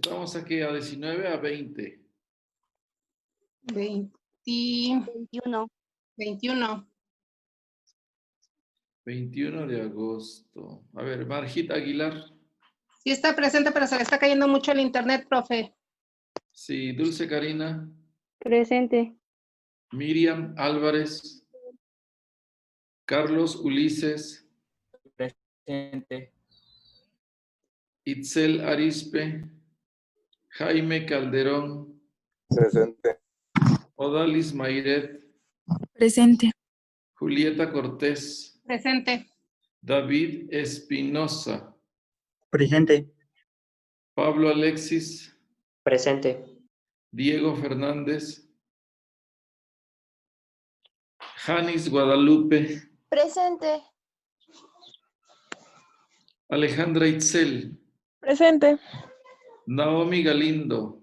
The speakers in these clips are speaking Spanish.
Estamos aquí a 19 a 20. 21. 21. 21 de agosto. A ver, Margita Aguilar. Sí está presente, pero se le está cayendo mucho el internet, profe. Sí, Dulce Karina. Presente. Miriam Álvarez. Carlos Ulises. Presente. Itzel Arispe. Jaime Calderón. Presente. Odalis Mayret. Presente. Julieta Cortés. Presente. David Espinosa. Presente. Pablo Alexis. Presente. Diego Fernández. Janis Guadalupe. Presente. Alejandra Itzel. Presente. Naomi Galindo.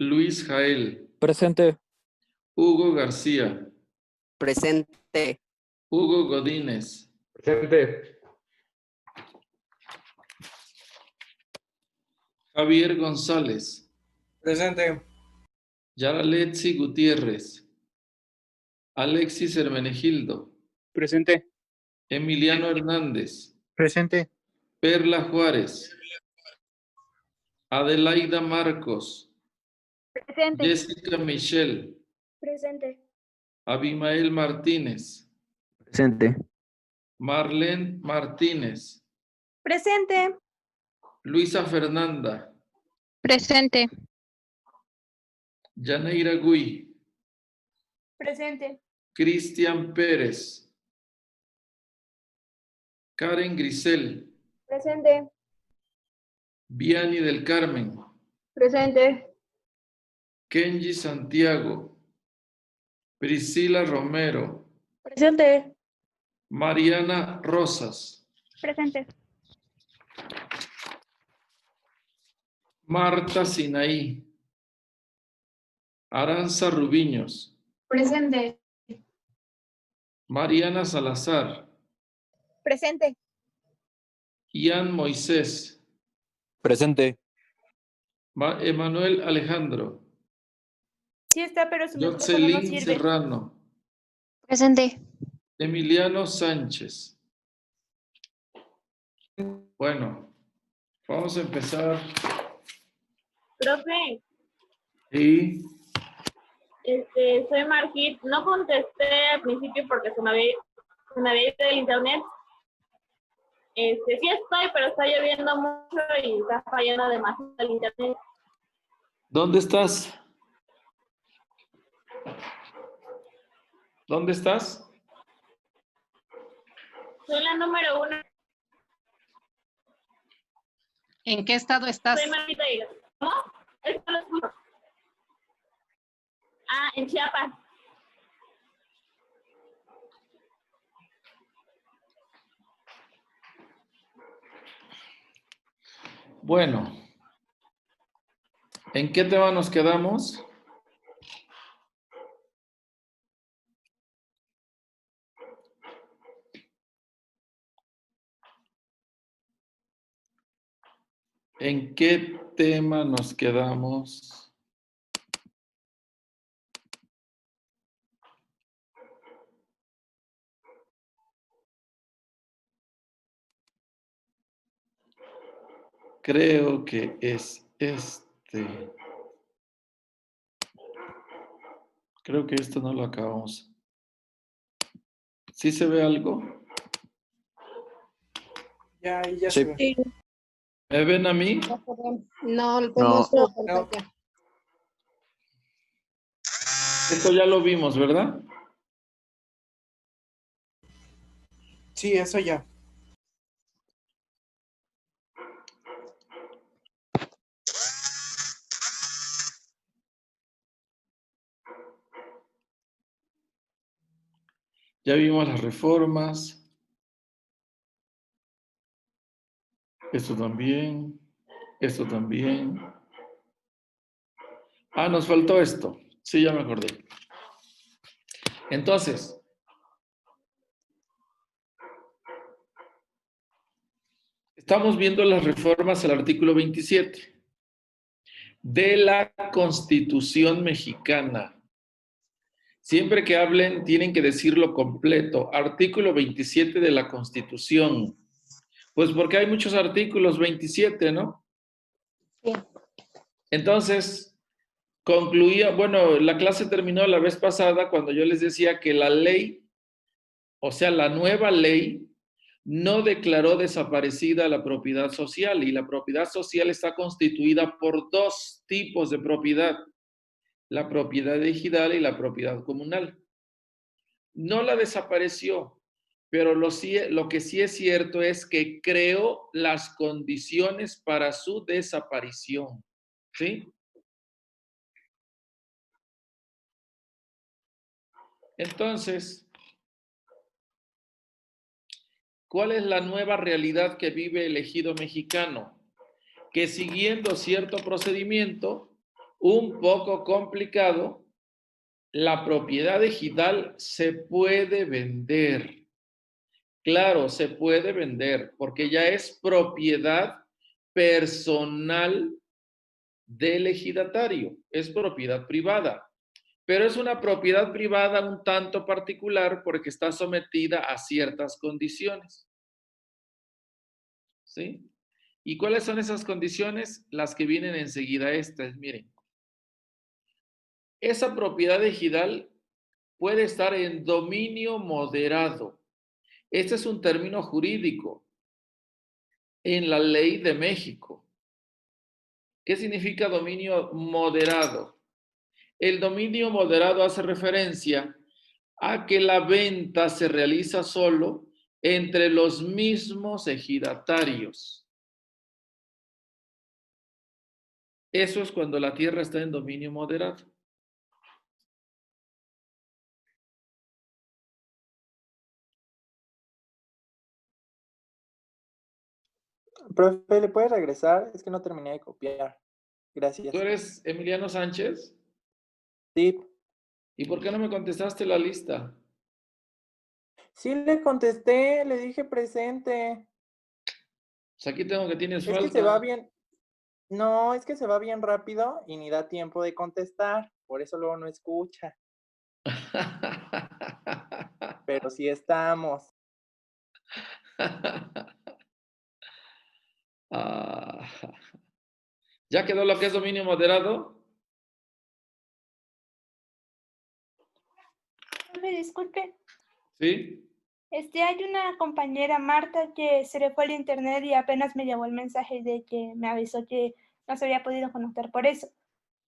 Luis Jael. Presente. Hugo García. Presente. Hugo Godínez. Presente. Javier González. Presente. Yaraletsi Gutiérrez. Alexis Hermenegildo. Presente. Emiliano Hernández. Presente. Perla Juárez. Adelaida Marcos. Presente. Jessica Michelle. Presente. Abimael Martínez. Presente. Marlene Martínez. Presente. Luisa Fernanda. Presente. Yaneira Gui. Presente. Cristian Pérez. Karen Grisel. Presente. Viani del Carmen. Presente. Kenji Santiago. Priscila Romero. Presente. Mariana Rosas. Presente. Marta Sinaí. Aranza Rubiños. Presente. Mariana Salazar. Presente. Ian Moisés. Presente. Emanuel Alejandro. Sí está, pero su micrófono no Jocelyn sirve. Serrano. Presente. Emiliano Sánchez. Bueno, vamos a empezar. Profe, Y soy Margit. No contesté al principio porque se me había ido el internet. Sí estoy, pero está lloviendo mucho y está fallando demasiado el internet. ¿dónde estás? ¿Dónde estás? Soy la número 1. ¿En qué estado estás? Soy Margit Aguilar. ¿Cómo? Esto lo escucho. Ah, en Chiapas. Bueno, ¿en qué tema nos quedamos? ¿En qué tema nos quedamos? Creo que es este. Creo que esto no lo acabamos. ¿Sí se ve algo? Ya Sí. se ve. ¿Me ven a mí? No, lo tenemos en la pantalla. Esto ya lo vimos, ¿verdad? Sí, eso ya. Ya vimos las reformas. Esto también. Esto también. Ah, nos faltó esto. Sí, ya me acordé. Entonces, Estamos viendo las reformas al artículo 27 de la Constitución mexicana. Siempre que hablen, tienen que decirlo completo. Artículo 27 de la Constitución. Pues porque hay muchos artículos, 27, ¿no? Sí. Entonces, concluía, bueno, la clase terminó la vez pasada cuando yo les decía que la ley, o sea, la nueva ley, no declaró desaparecida la propiedad social, y la propiedad social está constituida por dos tipos de propiedad: la propiedad ejidal y la propiedad comunal. No la desapareció, pero lo que sí es cierto es que creó las condiciones para su desaparición, ¿sí? Entonces, ¿cuál es la nueva realidad que vive el ejido mexicano? Que siguiendo cierto procedimiento, un poco complicado, la propiedad ejidal se puede vender. Claro, se puede vender porque ya es propiedad personal del ejidatario, es propiedad privada. Pero es una propiedad privada un tanto particular porque está sometida a ciertas condiciones. ¿Sí? ¿Y cuáles son esas condiciones? Las que vienen enseguida estas, miren. Esa propiedad ejidal puede estar en dominio moderado. Este es un término jurídico en la ley de México. ¿Qué significa dominio moderado? El dominio moderado hace referencia a que la venta se realiza solo entre los mismos ejidatarios. Eso es cuando la tierra está en dominio moderado. Profe, ¿le puede regresar? Es que no terminé de copiar. Gracias. ¿Tú eres Emiliano Sánchez? Sí. ¿Y por qué no me contestaste la lista? Sí le contesté, le dije presente. Pues aquí tengo que tienes Es falta. que se va bien. No, es que se va bien rápido y ni da tiempo de contestar. Por eso luego no escucha. Pero sí estamos. ¿Ya quedó lo que es dominio moderado? Me disculpe. ¿Sí? Hay una compañera, Marta, que se le fue el internet y apenas me llegó el mensaje de que me avisó que no se había podido conectar por eso.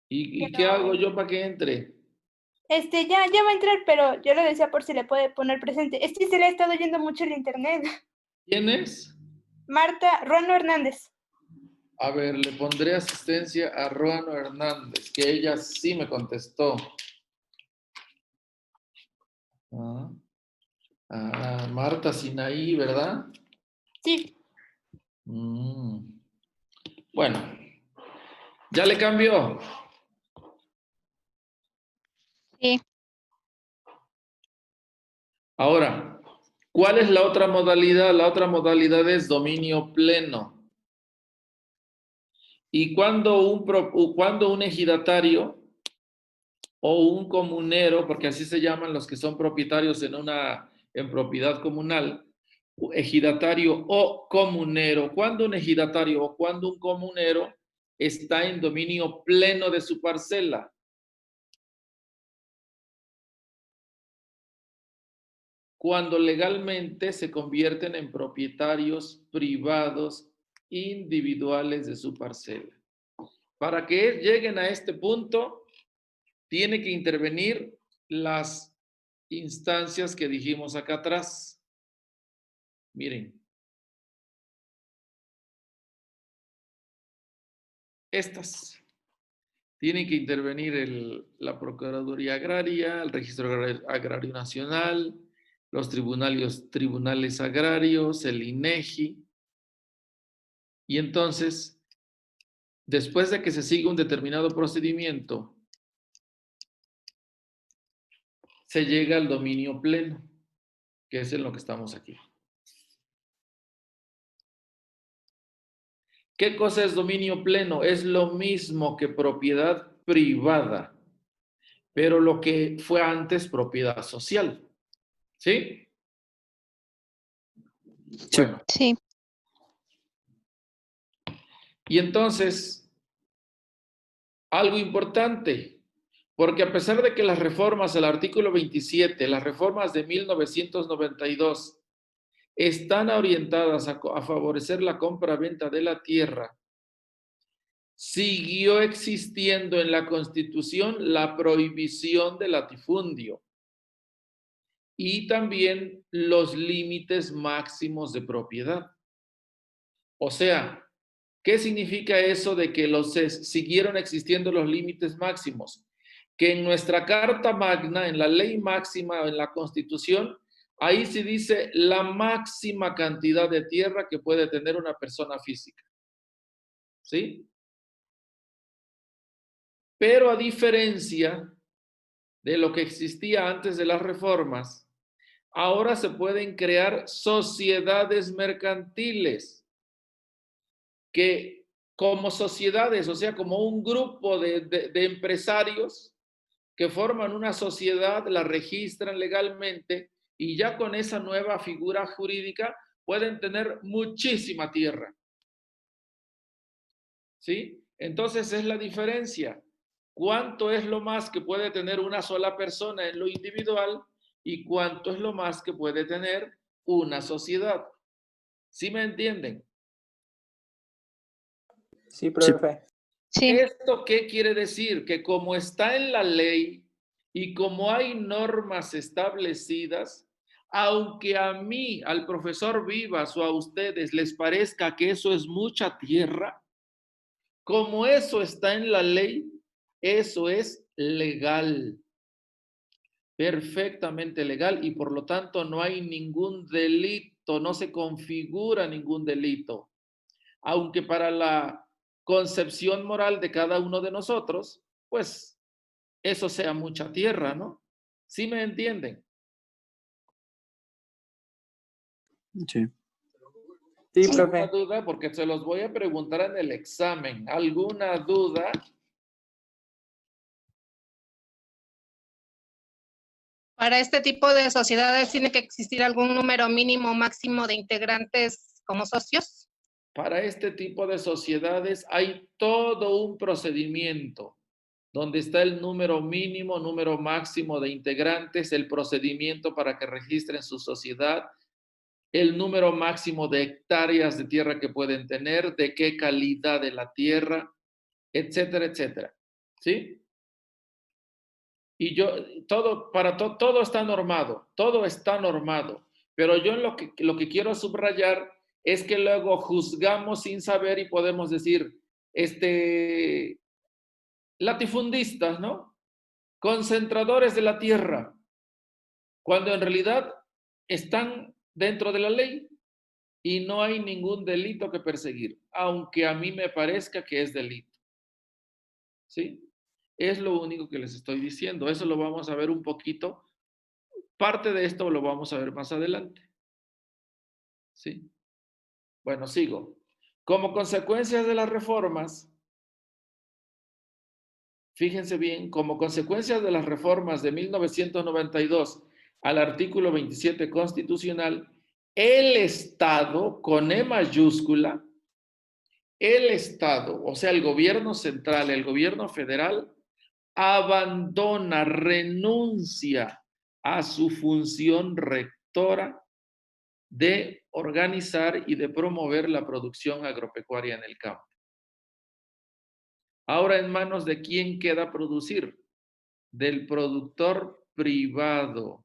¿Y qué hago yo para que entre? Ya va a entrar, pero yo le decía por si le puede poner presente. Se le ha estado yendo mucho el internet. ¿Quién es? Marta Ruano Hernández. A ver, le pondré asistencia a Ruano Hernández, que ella sí me contestó. Marta Sinaí, ¿verdad? Sí. Bueno, ¿ya le cambió? Sí. Ahora, ¿cuál es la otra modalidad? La otra modalidad es dominio pleno. Y cuando un ejidatario o un comunero, porque así se llaman los que son propietarios en propiedad comunal, ejidatario o comunero, cuando un ejidatario o cuando un comunero está en dominio pleno de su parcela. Cuando legalmente se convierten en propietarios privados individuales de su parcela. Para que lleguen a este punto, tiene que intervenir las instancias que dijimos acá atrás. Miren. Estas. Tienen que intervenir la Procuraduría Agraria, el Registro Agrario Nacional, los tribunales agrarios, el INEGI. Y entonces, después de que se siga un determinado procedimiento, se llega al dominio pleno, que es en lo que estamos aquí. ¿Qué cosa es dominio pleno? Es lo mismo que propiedad privada, pero lo que fue antes propiedad social. ¿Sí? Bueno. Sí. Y entonces, algo importante, porque a pesar de que las reformas al artículo 27, las reformas de 1992, están orientadas a favorecer la compra-venta de la tierra, siguió existiendo en la Constitución la prohibición del latifundio y también los límites máximos de propiedad. O sea, ¿qué significa eso de que siguieron existiendo los límites máximos? Que en nuestra Carta Magna, en la ley máxima, en la Constitución, ahí se dice la máxima cantidad de tierra que puede tener una persona física. ¿Sí? Pero a diferencia de lo que existía antes de las reformas, ahora se pueden crear sociedades mercantiles que como sociedades, o sea, como un grupo de empresarios que forman una sociedad, la registran legalmente y ya con esa nueva figura jurídica pueden tener muchísima tierra. ¿Sí? Entonces es la diferencia. ¿Cuánto es lo más que puede tener una sola persona en lo individual y cuánto es lo más que puede tener una sociedad? ¿Sí me entienden? Sí, profe. Sí. ¿Esto qué quiere decir? Que como está en la ley y como hay normas establecidas, aunque a mí, al profesor Vivas o a ustedes les parezca que eso es mucha tierra, como eso está en la ley, eso es legal, perfectamente legal y por lo tanto no hay ningún delito, no se configura ningún delito. Aunque para la concepción moral de cada uno de nosotros, pues eso sea mucha tierra, ¿no? ¿Sí me entienden? Sí. Sí, ¿Alguna profe. duda? Porque se los voy a preguntar en el examen. ¿Alguna duda? Para este tipo de sociedades tiene que existir algún número mínimo o máximo de integrantes como socios. Para este tipo de sociedades hay todo un procedimiento donde está el número mínimo, número máximo de integrantes, el procedimiento para que registren su sociedad, el número máximo de hectáreas de tierra que pueden tener, de qué calidad de la tierra, etcétera, etcétera. ¿Sí? Y todo está normado, todo está normado. Pero yo lo que quiero subrayar es que luego juzgamos sin saber y podemos decir, latifundistas, ¿no? Concentradores de la tierra, cuando en realidad están dentro de la ley y no hay ningún delito que perseguir, aunque a mí me parezca que es delito. ¿Sí? Es lo único que les estoy diciendo. Eso lo vamos a ver un poquito. Parte de esto lo vamos a ver más adelante. ¿Sí? Bueno, sigo. Como consecuencia de las reformas, fíjense bien, como consecuencia de las reformas de 1992 al artículo 27 constitucional, el Estado, con E mayúscula, el Estado, o sea, el gobierno central, el gobierno federal, abandona, renuncia a su función rectora de organizar y de promover la producción agropecuaria en el campo. Ahora, ¿en manos de quién queda producir? Del productor privado.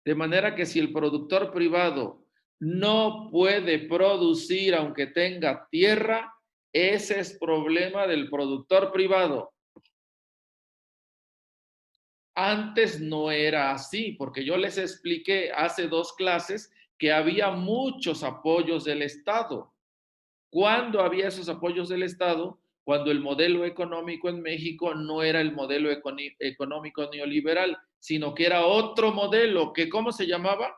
De manera que si el productor privado no puede producir aunque tenga tierra, ese es problema del productor privado. Antes no era así, porque yo les expliqué hace 2 clases que había muchos apoyos del Estado. ¿Cuándo había esos apoyos del Estado? Cuando el modelo económico en México no era el modelo económico neoliberal, sino que era otro modelo, que ¿cómo se llamaba?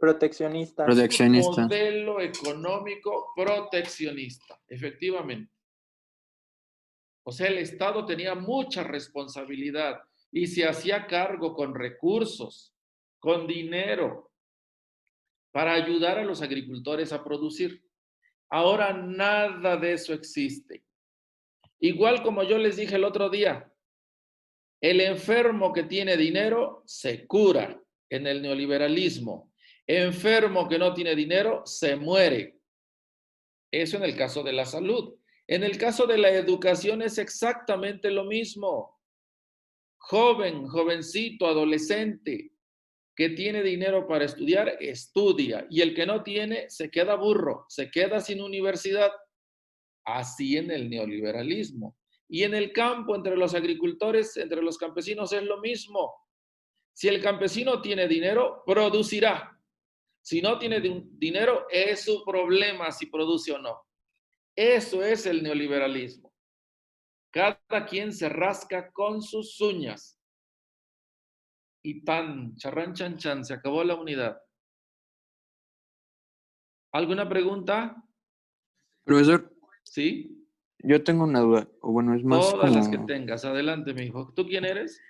Proteccionista. Proteccionista. Modelo económico proteccionista, efectivamente. O sea, el Estado tenía mucha responsabilidad y se hacía cargo con recursos, con dinero, para ayudar a los agricultores a producir. Ahora nada de eso existe. Igual como yo les dije el otro día, el enfermo que tiene dinero se cura en el neoliberalismo. Enfermo que no tiene dinero se muere. Eso en el caso de la salud. En el caso de la educación es exactamente lo mismo. Joven, jovencito, adolescente que tiene dinero para estudiar, estudia. Y el que no tiene, se queda burro, se queda sin universidad. Así en el neoliberalismo. Y en el campo, entre los agricultores, entre los campesinos, es lo mismo. Si el campesino tiene dinero, producirá. Si no tiene dinero, es su problema si produce o no. Eso es el neoliberalismo. Cada quien se rasca con sus uñas. Y tan, charrán, chan, chan, se acabó la unidad. ¿Alguna pregunta? Profesor, ¿Sí? yo tengo una duda, o bueno, es más Todas las que como tengas. Adelante, mi hijo. ¿Tú quién eres?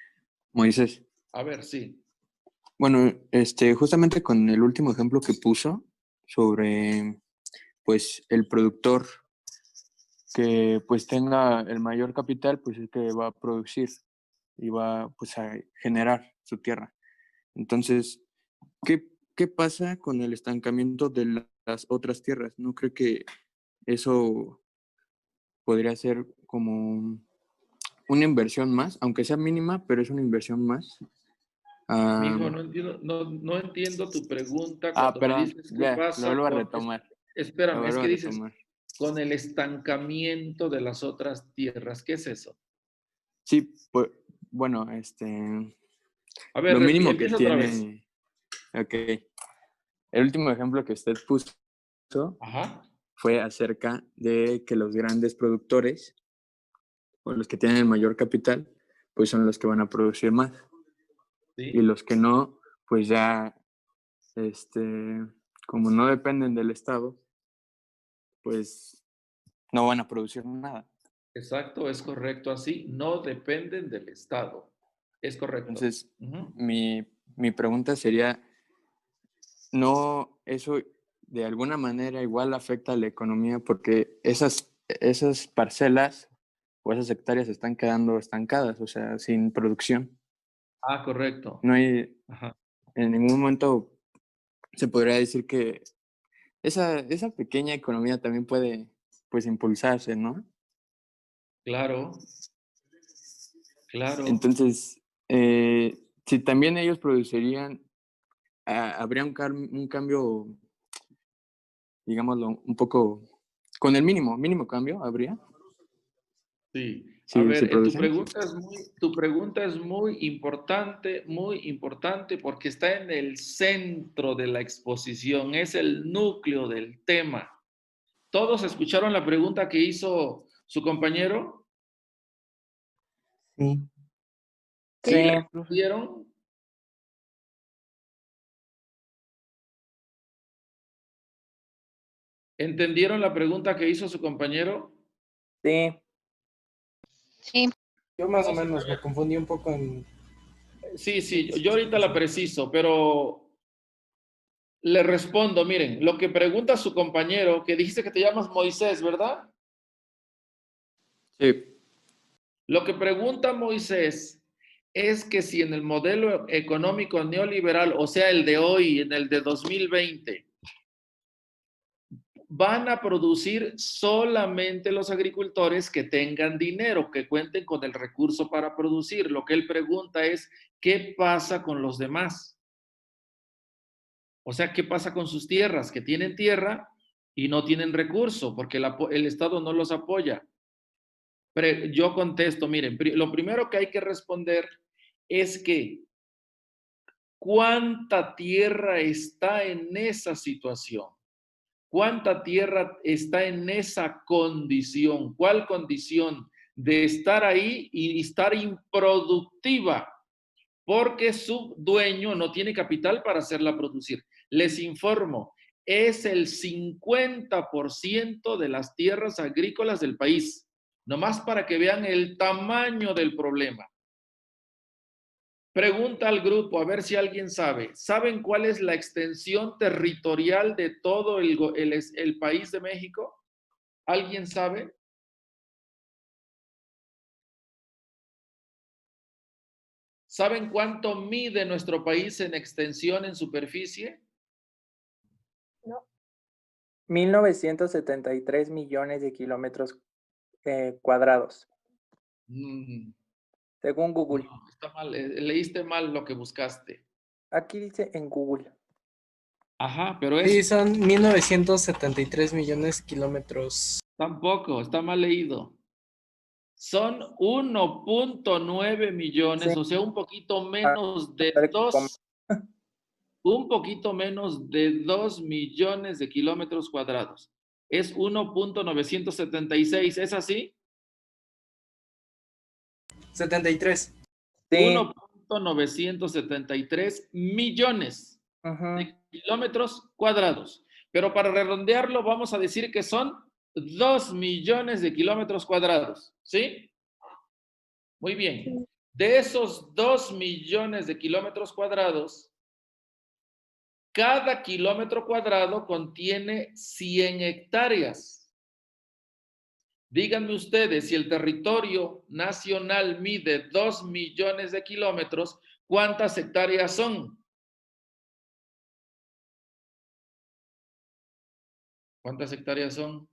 Moisés. A ver, sí. Bueno, justamente con el último ejemplo que puso sobre, pues, el productor que, pues, tenga el mayor capital, pues, es que va a producir y va, pues, a generar su tierra. Entonces, ¿qué pasa con el estancamiento de las otras tierras? ¿No creo que eso podría ser como una inversión más, aunque sea mínima, pero es una inversión más? Mijo, no entiendo tu pregunta cuando me Perdón, dices qué ya, lo pasa vuelvo a con... retomar. Espérame, Lo es vuelvo que a dices retomar. con el estancamiento de las otras tierras. ¿Qué es eso? Sí, pues, bueno, A ver, lo mínimo que empieza otra vez. tiene, ok. El último ejemplo que usted puso Ajá. fue acerca de que los grandes productores, o los que tienen el mayor capital, pues son los que van a producir más. Y Sí, los que no, pues ya, como no dependen del Estado, pues no van a producir nada. exacto, es correcto así. No dependen del Estado. Es correcto. Entonces, Ujú. mi pregunta sería, ¿no eso de alguna manera igual afecta a la economía? Porque esas parcelas o esas hectáreas están quedando estancadas, o sea, sin producción. Ah, correcto. No hay, Ajá. en ningún momento se podría decir que esa pequeña economía también puede, pues, impulsarse, ¿no? Claro, claro. Entonces, si también ellos producirían, habría un cambio, digámoslo, un poco, con el mínimo cambio, ¿habría? Sí. A Si ver, tu producen. pregunta es muy importante porque está en el centro de la exposición, es el núcleo del tema. ¿Todos escucharon la pregunta que hizo su compañero? Sí. ¿Y Sí, la entendieron? ¿Entendieron la pregunta que hizo su compañero? sí. Sí, Yo más o menos me confundí un poco en... Sí, yo ahorita la preciso, pero le respondo, miren, lo que pregunta su compañero, que dijiste que te llamas Moisés, ¿verdad? Sí. Lo que pregunta Moisés es que si en el modelo económico neoliberal, o sea, el de hoy, en el de 2020, van a producir solamente los agricultores que tengan dinero, que cuenten con el recurso para producir. Lo que él pregunta es, ¿qué pasa con los demás? O sea, ¿qué pasa con sus tierras? Que tienen tierra y no tienen recurso porque el Estado no los apoya. Pero yo contesto, miren, lo primero que hay que responder es que ¿cuánta tierra está en esa situación? ¿Cuánta tierra está en esa condición? ¿Cuál condición? De estar ahí y estar improductiva porque su dueño no tiene capital para hacerla producir. Les informo, es el 50% de las tierras agrícolas del país. Nomás para que vean el tamaño del problema. Pregunta al grupo, a ver si alguien sabe. ¿Saben cuál es la extensión territorial de todo el país de México? ¿Alguien sabe? ¿Saben cuánto mide nuestro país en extensión, en superficie? 1973 millones de kilómetros cuadrados, según Google. No, está mal, leíste mal lo que buscaste. Aquí dice en Google. Ajá, pero Sí, es son 1973 millones de kilómetros. tampoco, está mal leído. Son 1.9 millones, Sí. o sea, un poquito menos de un poquito menos de 2 millones de kilómetros cuadrados. Es 1.976, ¿es así? 73. Sí. 1.973 millones de kilómetros cuadrados. Pero para redondearlo, vamos a decir que son 2 millones de kilómetros cuadrados. ¿Sí? Muy bien. De esos 2 millones de kilómetros cuadrados, cada kilómetro cuadrado contiene 100 hectáreas. Díganme ustedes, si el territorio nacional mide 2 millones de kilómetros, ¿cuántas hectáreas son? ¿Cuántas hectáreas son?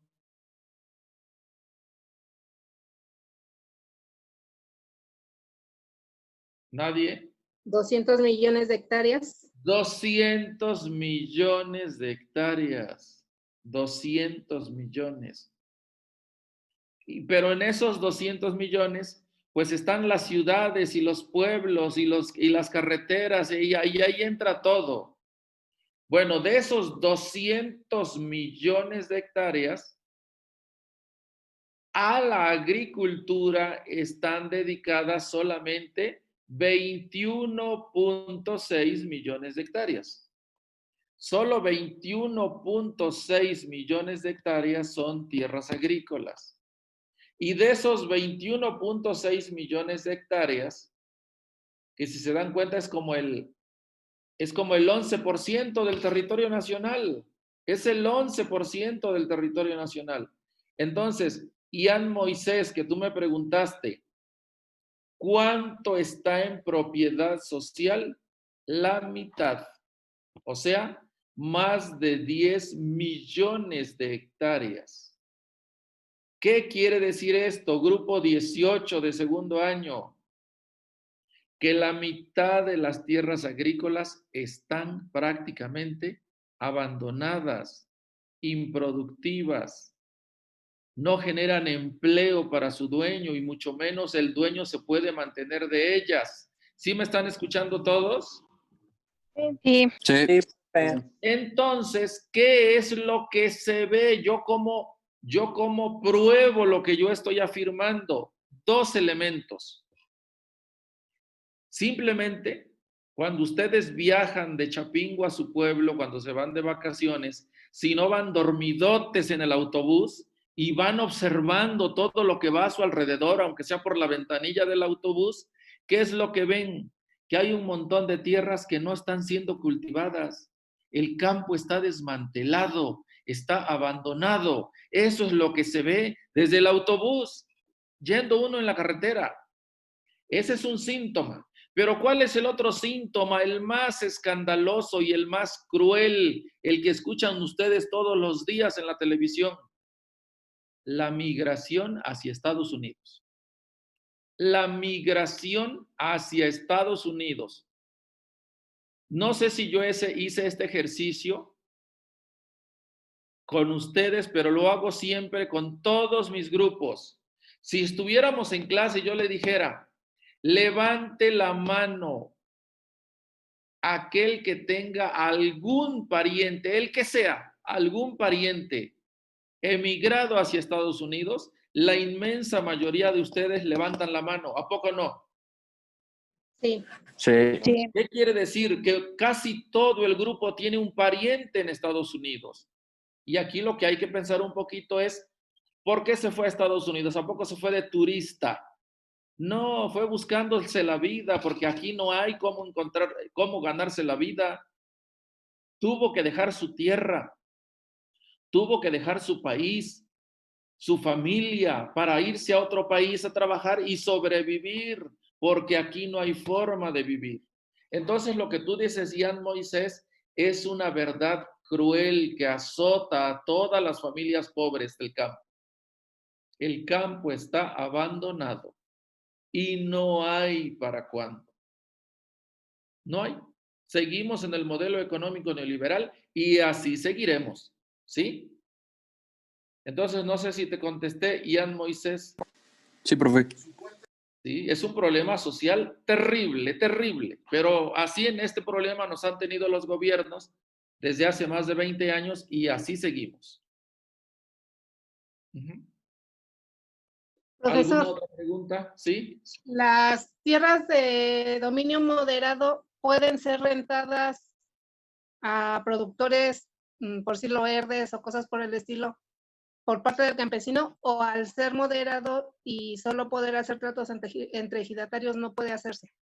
¿Nadie? 200 millones de hectáreas. 200 millones de hectáreas. 200 millones. Pero en esos 200 millones, pues están las ciudades y los pueblos y las carreteras y ahí entra todo. Bueno, de esos 200 millones de hectáreas, a la agricultura están dedicadas solamente 21.6 millones de hectáreas. Solo 21.6 millones de hectáreas son tierras agrícolas. Y de esos 21.6 millones de hectáreas, que si se dan cuenta es como el 11% del territorio nacional. Es el 11% del territorio nacional. Entonces, Ian Moisés, que tú me preguntaste, ¿cuánto está en propiedad social? La mitad. O sea, más de 10 millones de hectáreas. ¿Qué quiere decir esto? Grupo 18 de segundo año. Que la mitad de las tierras agrícolas están prácticamente abandonadas, improductivas, no generan empleo para su dueño y mucho menos el dueño se puede mantener de ellas. ¿Sí me están escuchando todos? Sí. Sí. Entonces, ¿qué es lo que se ve? Yo como pruebo lo que yo estoy afirmando. 2 elementos. Simplemente, cuando ustedes viajan de Chapingo a su pueblo, cuando se van de vacaciones, si no van dormidotes en el autobús y van observando todo lo que va a su alrededor, aunque sea por la ventanilla del autobús, ¿qué es lo que ven? Que hay un montón de tierras que no están siendo cultivadas. El campo está desmantelado, está abandonado. Eso es lo que se ve desde el autobús, yendo uno en la carretera. Ese es un síntoma. Pero ¿cuál es el otro síntoma? El más escandaloso y el más cruel, el que escuchan ustedes todos los días en la televisión. La migración hacia Estados Unidos. La migración hacia Estados Unidos. No sé si yo hice este ejercicio con ustedes, pero lo hago siempre con todos mis grupos. Si estuviéramos en clase y yo le dijera, levante la mano aquel que tenga algún pariente, el que sea, algún pariente emigrado hacia Estados Unidos, la inmensa mayoría de ustedes levantan la mano. ¿A poco no? Sí. Sí. Sí. ¿Qué quiere decir? Que casi todo el grupo tiene un pariente en Estados Unidos. Y aquí lo que hay que pensar un poquito es, ¿por qué se fue a Estados Unidos? ¿A poco se fue de turista? No, fue buscándose la vida, porque aquí no hay cómo encontrar, cómo ganarse la vida. Tuvo que dejar su tierra, tuvo que dejar su país, su familia, para irse a otro país a trabajar y sobrevivir, porque aquí no hay forma de vivir. Entonces, lo que tú dices, Ian Moisés, es una verdad cruel que azota a todas las familias pobres del campo. El campo está abandonado y no hay para cuándo. No hay. Seguimos en el modelo económico neoliberal y así seguiremos, ¿sí? Entonces, no sé si te contesté, Ian Moisés. Sí, profe. ¿Sí? Es un problema social terrible, terrible, pero así en este problema nos han tenido los gobiernos desde hace más de 20 años y así seguimos. ¿Alguna Profesor, otra pregunta? ¿Sí? ¿las tierras de dominio moderado pueden ser rentadas a productores, por decirlo, verdes o cosas por el estilo, por parte del campesino, o al ser moderado y solo poder hacer tratos entre ejidatarios no puede hacerse?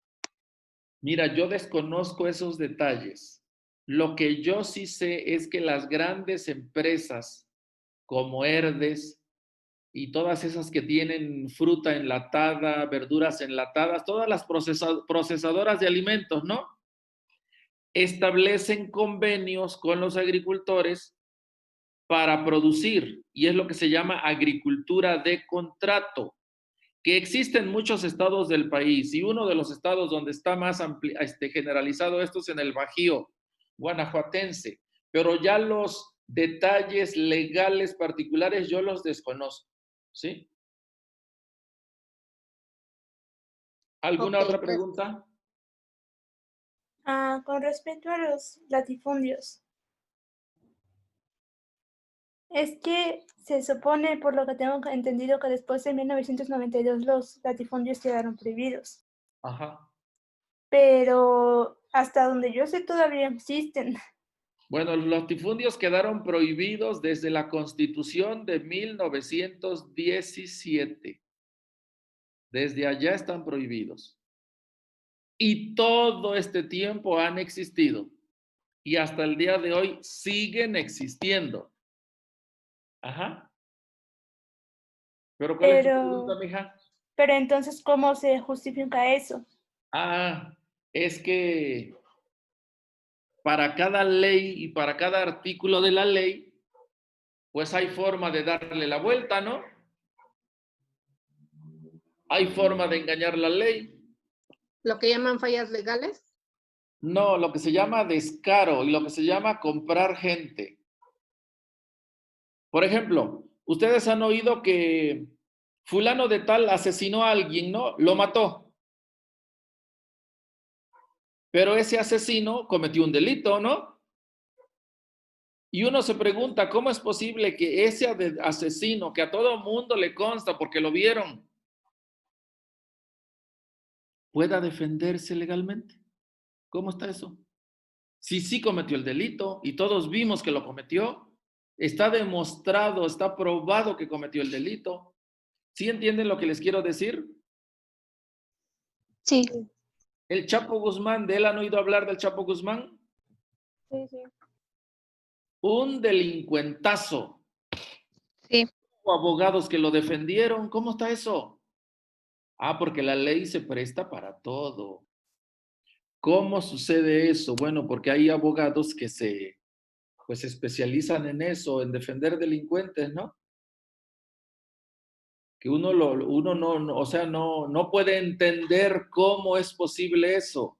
Mira, yo desconozco esos detalles. Lo que yo sí sé es que las grandes empresas como Herdes y todas esas que tienen fruta enlatada, verduras enlatadas, todas las procesadoras de alimentos, ¿no? Establecen convenios con los agricultores para producir, y es lo que se llama agricultura de contrato, que existe en muchos estados del país, y uno de los estados donde está más generalizado esto es en el Bajío guanajuatense, pero ya los detalles legales particulares yo los desconozco, ¿sí? ¿Alguna otra pregunta? Con respecto a los latifundios, es que se supone, por lo que tengo entendido, que después de 1992 los latifundios quedaron prohibidos, Ajá. pero hasta donde yo sé todavía existen. Bueno, los latifundios quedaron prohibidos desde la Constitución de 1917. Desde allá están prohibidos. Y todo este tiempo han existido. Y hasta el día de hoy siguen existiendo. Ajá. Pero ¿cuál es tu pregunta, mija? Pero entonces, ¿cómo se justifica eso? Es que para cada ley y para cada artículo de la ley, pues hay forma de darle la vuelta, ¿no? Hay forma de engañar la ley. ¿Lo que llaman fallas legales? No, lo que se llama descaro y lo que se llama comprar gente. Por ejemplo, ustedes han oído que fulano de tal asesinó a alguien, ¿no? Lo mató. Pero ese asesino cometió un delito, ¿no? Y uno se pregunta, ¿cómo es posible que ese asesino, que a todo mundo le consta porque lo vieron, pueda defenderse legalmente? ¿Cómo está eso? Si sí cometió el delito y todos vimos que lo cometió, está demostrado, está probado que cometió el delito. ¿Sí entienden lo que les quiero decir? Sí. El Chapo Guzmán, ¿de él han oído hablar del Chapo Guzmán? Sí, sí. Un delincuentazo. Sí. Hubo abogados que lo defendieron. ¿Cómo está eso? Porque la ley se presta para todo. ¿Cómo sucede eso? Bueno, porque hay abogados que se especializan en eso, en defender delincuentes, ¿no? Que uno no, o sea, no puede entender cómo es posible eso.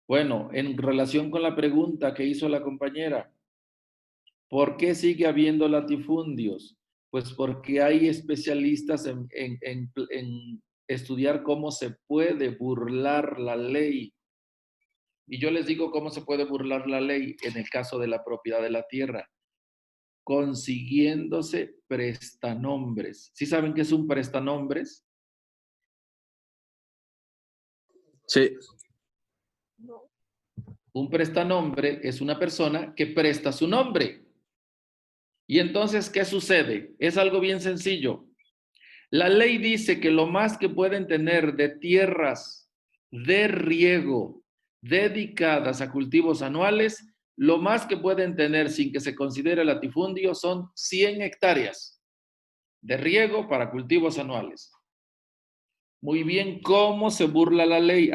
Bueno, en relación con la pregunta que hizo la compañera, ¿por qué sigue habiendo latifundios? Pues porque hay especialistas en estudiar cómo se puede burlar la ley. Y yo les digo cómo se puede burlar la ley en el caso de la propiedad de la tierra, consiguiéndose prestanombres. ¿Sí saben qué es un prestanombres? Sí. Un prestanombre es una persona que presta su nombre. Y entonces, ¿qué sucede? Es algo bien sencillo. La ley dice que lo más que pueden tener de tierras de riego dedicadas a cultivos anuales, lo más que pueden tener sin que se considere latifundio son 100 hectáreas de riego para cultivos anuales. Muy bien, ¿cómo se burla la ley?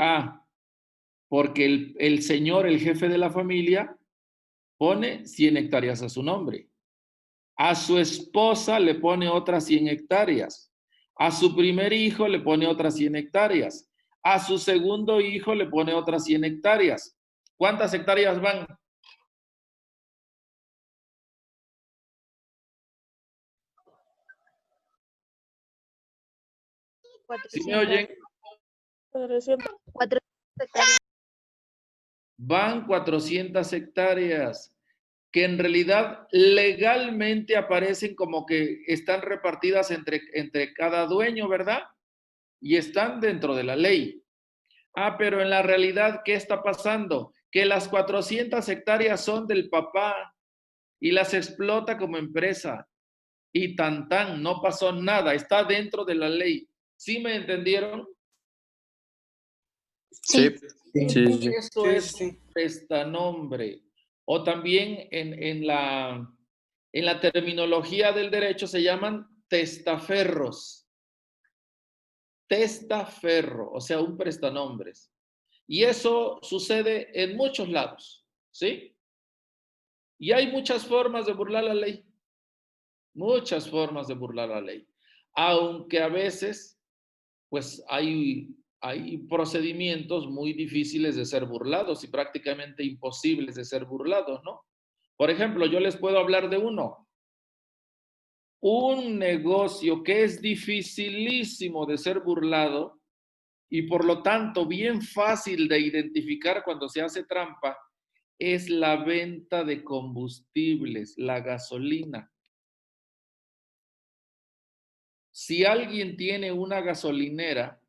Porque el señor, el jefe de la familia, pone 100 hectáreas a su nombre. A su esposa le pone otras 100 hectáreas. A su primer hijo le pone otras 100 hectáreas. A su segundo hijo le pone otras 100 hectáreas. ¿Cuántas hectáreas van? ¿Sí me oyen? 400 hectáreas. Van 400 hectáreas, que en realidad legalmente aparecen como que están repartidas entre cada dueño, ¿verdad? Y están dentro de la ley. Pero en la realidad, ¿qué está pasando? Que las 400 hectáreas son del papá y las explota como empresa. Y no pasó nada, está dentro de la ley. ¿Sí me entendieron? Sí. Sí. Eso es un prestanombre. O también en la terminología del derecho se llaman testaferros. Testaferro, o sea, un prestanombres. Y eso sucede en muchos lados, ¿sí? Y hay muchas formas de burlar la ley. Muchas formas de burlar la ley. Aunque a veces, pues hay procedimientos muy difíciles de ser burlados y prácticamente imposibles de ser burlados, ¿no? Por ejemplo, yo les puedo hablar de uno. Un negocio que es dificilísimo de ser burlado y por lo tanto bien fácil de identificar cuando se hace trampa es la venta de combustibles, la gasolina. Si alguien tiene una gasolinera,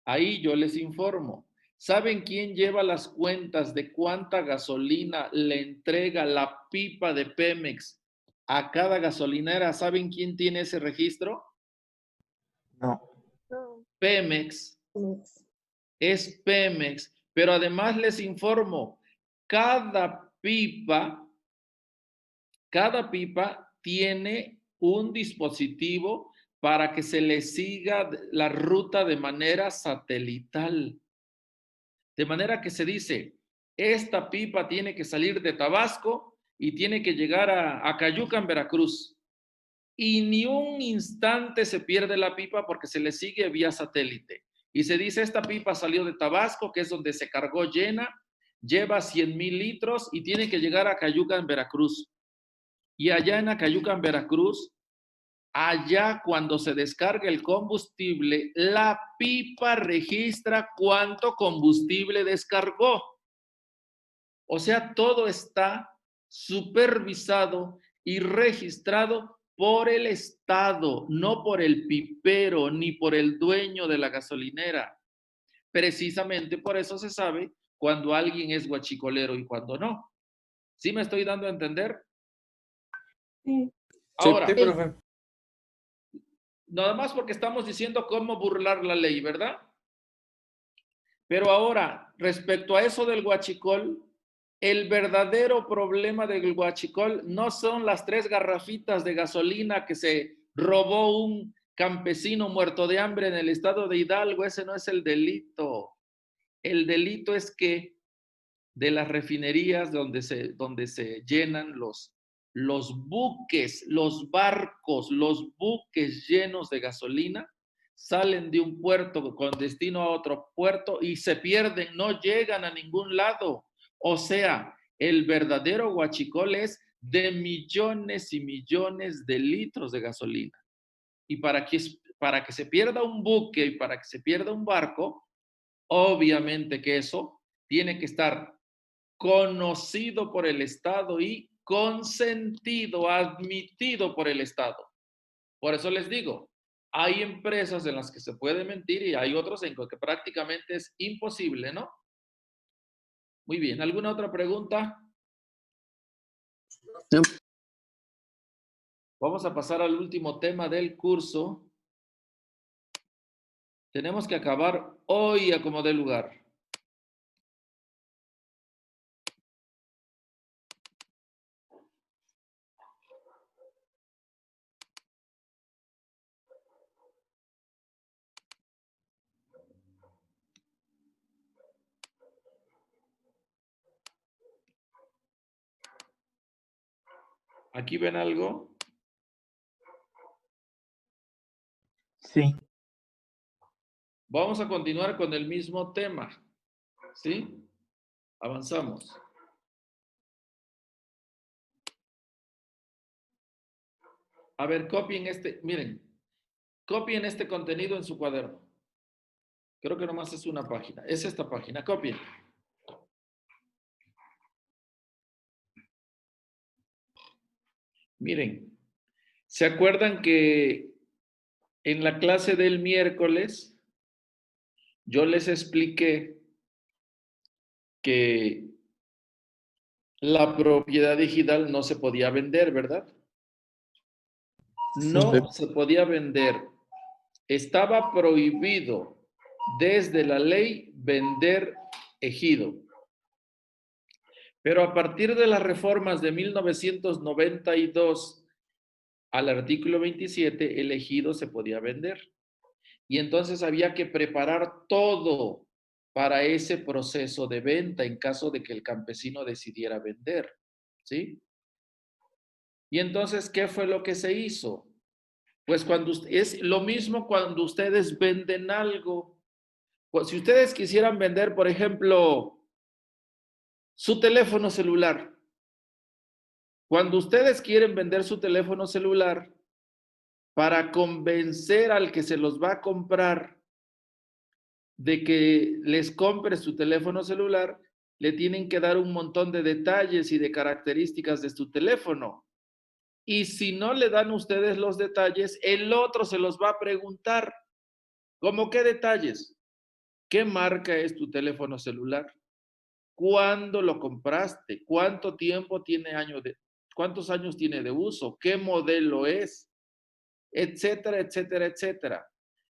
ahí yo les informo. ¿Saben quién lleva las cuentas de cuánta gasolina le entrega la pipa de Pemex a cada gasolinera? ¿Saben quién tiene ese registro? No. Pemex. Es Pemex. Pero además les informo, cada pipa tiene un dispositivo para que se le siga la ruta de manera satelital. De manera que se dice, esta pipa tiene que salir de Tabasco y tiene que llegar a Cayucan, Veracruz. Y ni un instante se pierde la pipa porque se le sigue vía satélite. Y se dice, esta pipa salió de Tabasco, que es donde se cargó llena, lleva 100,000 litros y tiene que llegar a Cayucan, Veracruz. Y allá en Acayucan, Veracruz, allá cuando se descarga el combustible, la pipa registra cuánto combustible descargó. O sea, todo está supervisado y registrado por el Estado, no por el pipero ni por el dueño de la gasolinera. Precisamente por eso se sabe cuando alguien es guachicolero y cuando no. ¿Sí me estoy dando a entender? Sí. Ahora, Sí, profe. nada más porque estamos diciendo cómo burlar la ley, ¿verdad? Pero ahora, respecto a eso del huachicol, el verdadero problema del huachicol no son las 3 garrafitas de gasolina que se robó un campesino muerto de hambre en el estado de Hidalgo. Ese no es el delito. El delito es que de las refinerías donde se llenan los buques, los barcos, los buques llenos de gasolina, salen de un puerto con destino a otro puerto y se pierden, no llegan a ningún lado. O sea, el verdadero huachicol es de millones y millones de litros de gasolina. Y para que se pierda un buque y para que se pierda un barco, obviamente que eso tiene que estar conocido por el Estado y consentido, admitido por el Estado. Por eso les digo, Hay empresas en las que se puede mentir y hay otros en que prácticamente es imposible, ¿no? Muy bien. ¿Alguna otra pregunta? No. Vamos a pasar al último tema del curso. Tenemos que acabar hoy a como dé lugar. ¿Aquí ven algo? Sí. Vamos a continuar con el mismo tema. ¿Sí? Avanzamos. A ver, copien miren, copien este contenido en su cuaderno. Creo que nomás es una página. Es esta página, copien. Miren, ¿se acuerdan que en la clase del miércoles yo les expliqué que la propiedad digital no se podía vender, ¿verdad? No se podía vender. Estaba prohibido desde la ley vender ejido. Pero a partir de las reformas de 1992 al artículo 27, el ejido se podía vender. Y entonces había que preparar todo para ese proceso de venta en caso de que el campesino decidiera vender. ¿Sí? Y entonces, ¿qué fue lo que se hizo? Pues es lo mismo cuando ustedes venden algo. Pues si ustedes quisieran vender, por ejemplo, su teléfono celular. Cuando ustedes quieren vender su teléfono celular, para convencer al que se los va a comprar de que les compre su teléfono celular, le tienen que dar un montón de detalles y de características de su teléfono. Y si no le dan ustedes los detalles, el otro se los va a preguntar. ¿Cómo qué detalles? ¿Qué marca es tu teléfono celular? ¿Cuándo lo compraste? ¿Cuánto tiempo tiene cuántos años tiene de uso? ¿Qué modelo es? Etcétera, etcétera, etcétera.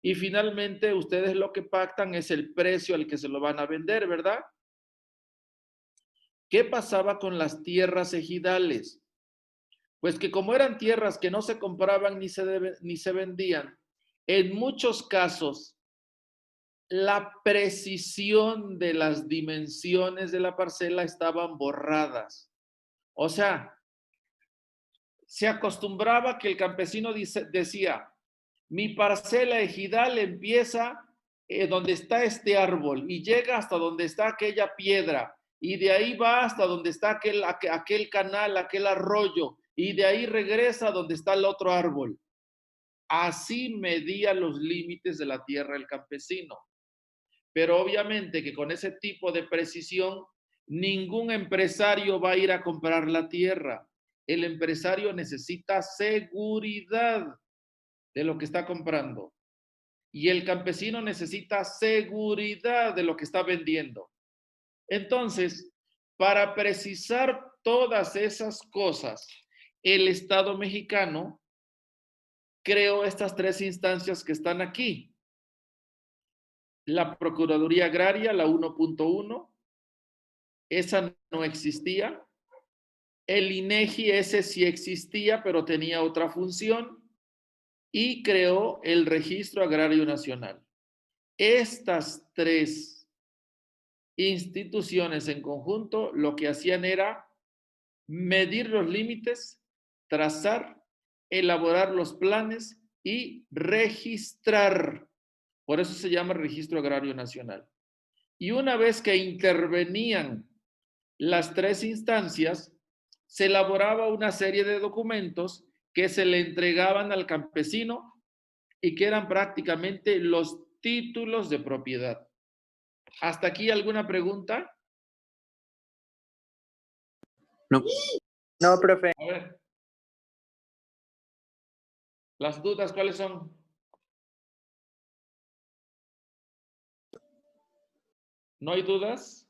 Y finalmente ustedes lo que pactan es el precio al que se lo van a vender, ¿verdad? ¿Qué pasaba con las tierras ejidales? Pues que como eran tierras que no se compraban ni se vendían, en muchos casos la precisión de las dimensiones de la parcela estaban borradas. O sea, se acostumbraba que el campesino decía, mi parcela ejidal empieza donde está este árbol y llega hasta donde está aquella piedra y de ahí va hasta donde está aquel canal, aquel arroyo y de ahí regresa a donde está el otro árbol. Así medía los límites de la tierra el campesino. Pero obviamente que con ese tipo de precisión, ningún empresario va a ir a comprar la tierra. El empresario necesita seguridad de lo que está comprando. Y el campesino necesita seguridad de lo que está vendiendo. Entonces, para precisar todas esas cosas, el Estado mexicano creó estas tres instancias que están aquí. La Procuraduría Agraria, la 1.1, esa no existía. El INEGI, ese sí existía, pero tenía otra función. Y creó el Registro Agrario Nacional. Estas tres instituciones en conjunto lo que hacían era medir los límites, trazar, elaborar los planes y registrar. Por eso se llama Registro Agrario Nacional. Y una vez que intervenían las tres instancias, se elaboraba una serie de documentos que se le entregaban al campesino y que eran prácticamente los títulos de propiedad. ¿Hasta aquí alguna pregunta? No. No, profe. A ver. ¿Las dudas cuáles son? ¿No hay dudas?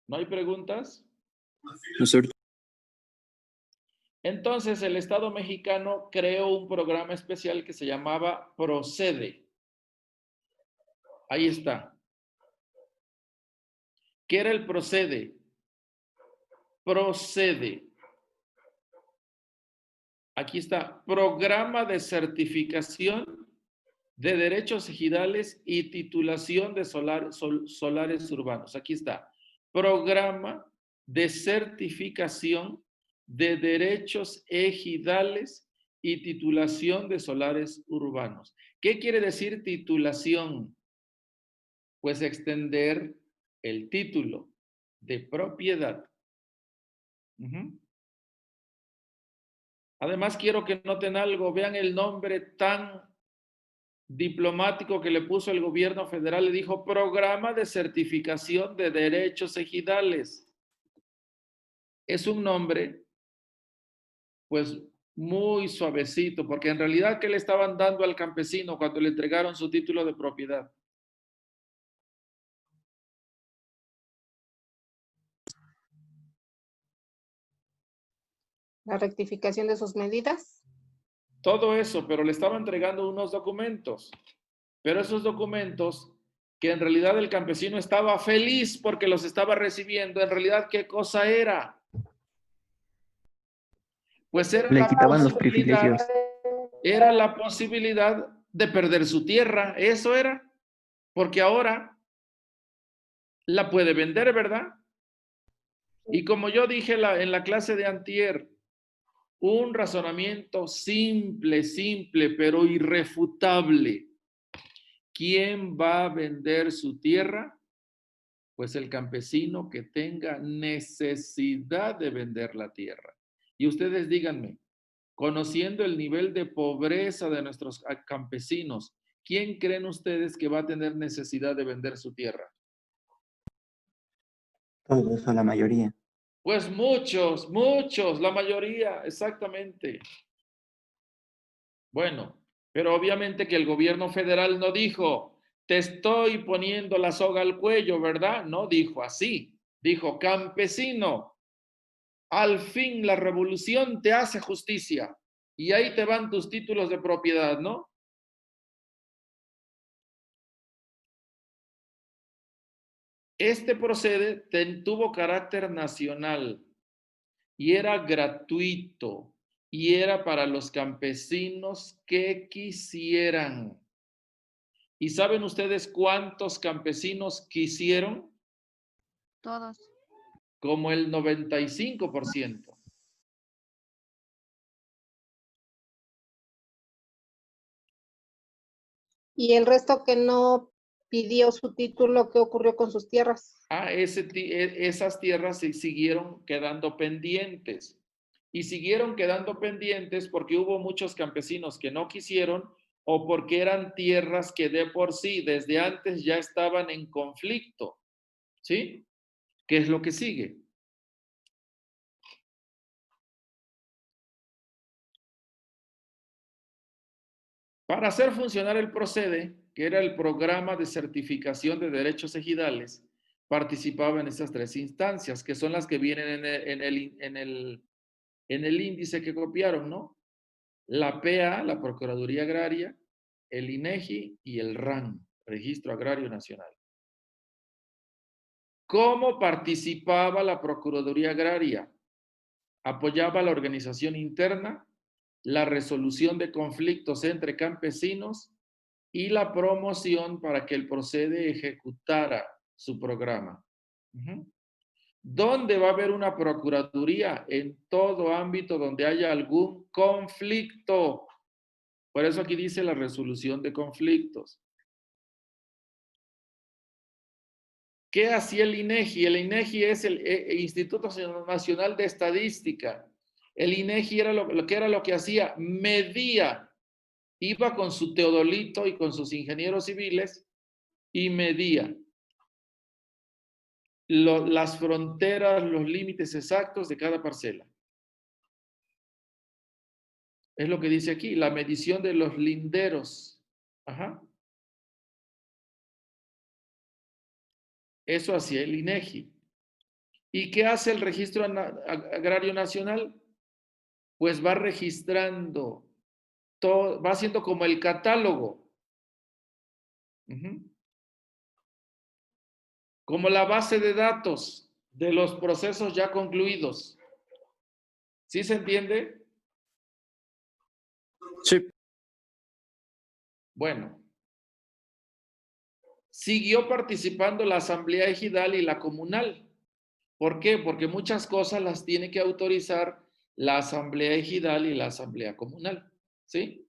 ¿No hay preguntas? No sé. Entonces, el Estado mexicano creó un programa especial que se llamaba Procede. Ahí está. ¿Qué era el Procede? Procede. Aquí está. Programa de certificación de derechos ejidales y titulación de solares urbanos. Aquí está. Programa de certificación de derechos ejidales y titulación de solares urbanos. ¿Qué quiere decir titulación? Pues extender el título de propiedad. Además, quiero que noten algo, vean el nombre tan diplomático que le puso el gobierno federal, le dijo Programa de Certificación de Derechos Ejidales. Es un nombre, pues, muy suavecito, porque en realidad, ¿qué le estaban dando al campesino cuando le entregaron su título de propiedad? La rectificación de sus medidas. Todo eso, pero le estaba entregando unos documentos. Pero esos documentos, que en realidad el campesino estaba feliz porque los estaba recibiendo, en realidad, ¿qué cosa era? Pues era Le la quitaban los posibilidad, privilegios. era la posibilidad de perder su tierra, eso era, porque ahora la puede vender, ¿verdad? Y como yo dije en la clase de antier, un razonamiento simple, pero irrefutable. ¿Quién va a vender su tierra? Pues el campesino que tenga necesidad de vender la tierra. Y ustedes díganme, conociendo el nivel de pobreza de nuestros campesinos, ¿quién creen ustedes que va a tener necesidad de vender su tierra? Todos o la mayoría. Pues muchos, la mayoría, exactamente. Bueno, pero obviamente que el gobierno federal no dijo, te estoy poniendo la soga al cuello, ¿verdad? No dijo así. Dijo, campesino, al fin la revolución te hace justicia. Y ahí te van tus títulos de propiedad, ¿no? Este procede tuvo carácter nacional y era gratuito y era para los campesinos que quisieran. ¿Y saben ustedes cuántos campesinos quisieron? Todos. Como el 95%. Y el resto que no pidió su título, ¿qué ocurrió con sus tierras? Esas tierras se siguieron quedando pendientes. Y siguieron quedando pendientes porque hubo muchos campesinos que no quisieron o porque eran tierras que de por sí desde antes ya estaban en conflicto. ¿Sí? ¿Qué es lo que sigue? Para hacer funcionar el Procede, que era el programa de certificación de derechos ejidales, participaba en estas tres instancias, que son las que vienen en el índice que copiaron, ¿no? La PA, la Procuraduría Agraria, el INEGI y el RAN, Registro Agrario Nacional. ¿Cómo participaba la Procuraduría Agraria? Apoyaba la organización interna, la resolución de conflictos entre campesinos y la promoción para que el Procede ejecutara su programa. ¿Dónde va a haber una procuraduría? En todo ámbito donde haya algún conflicto. Por eso aquí dice la resolución de conflictos. ¿Qué hacía el INEGI? El INEGI es el Instituto Nacional de Estadística. El INEGI era lo que hacía, medía, iba con su teodolito y con sus ingenieros civiles y medía las fronteras, los límites exactos de cada parcela. Es lo que dice aquí, la medición de los linderos. Ajá. Eso hacía el INEGI. ¿Y qué hace el Registro Agrario Nacional? Pues va registrando todo, va haciendo como el catálogo. Como la base de datos de los procesos ya concluidos. ¿Sí se entiende? Sí. Bueno. Siguió participando la Asamblea Ejidal y la Comunal. ¿Por qué? Porque muchas cosas las tiene que autorizar la Asamblea Ejidal y la Asamblea Comunal. ¿Sí?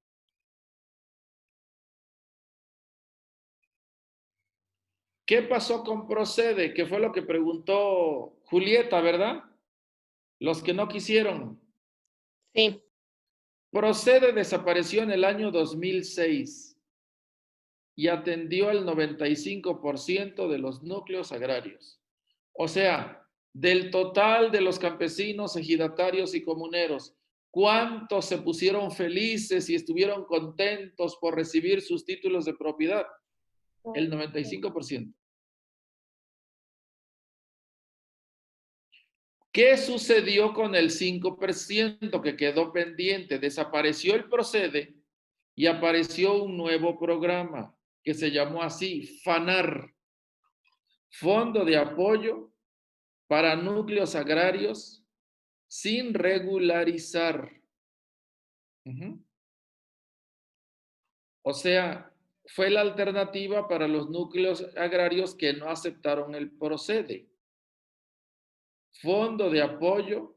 ¿Qué pasó con Procede? Que fue lo que preguntó Julieta, ¿verdad? Los que no quisieron. Sí. Procede desapareció en el año 2006 y atendió al 95% de los núcleos agrarios. O sea, del total de los campesinos, ejidatarios y comuneros, ¿cuántos se pusieron felices y estuvieron contentos por recibir sus títulos de propiedad? El 95%. ¿Qué sucedió con el 5% que quedó pendiente? Desapareció el Procede y apareció un nuevo programa que se llamó así, FANAR, Fondo de Apoyo para Núcleos Agrarios sin regularizar. O sea, fue la alternativa para los núcleos agrarios que no aceptaron el Procede. Fondo de apoyo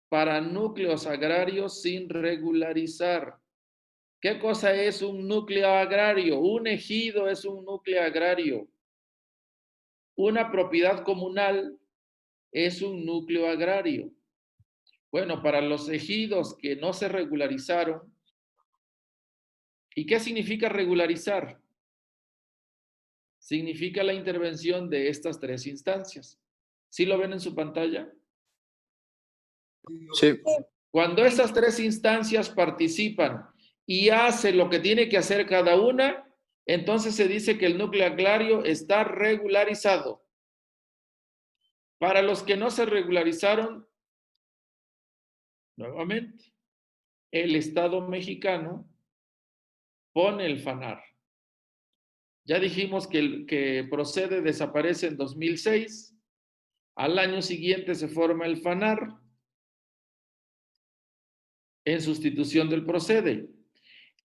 para núcleos agrarios sin regularizar. ¿Qué cosa es un núcleo agrario? Un ejido es un núcleo agrario. Una propiedad comunal es un núcleo agrario. Bueno, para los ejidos que no se regularizaron, ¿y qué significa regularizar? Significa la intervención de estas tres instancias. ¿Sí lo ven en su pantalla? Sí. Cuando esas tres instancias participan y hacen lo que tiene que hacer cada una, entonces se dice que el núcleo agrario está regularizado. Para los que no se regularizaron, nuevamente, el Estado mexicano pone el FANAR. Ya dijimos que Procede desaparece en 2006. Al año siguiente se forma el FANAR en sustitución del Procede.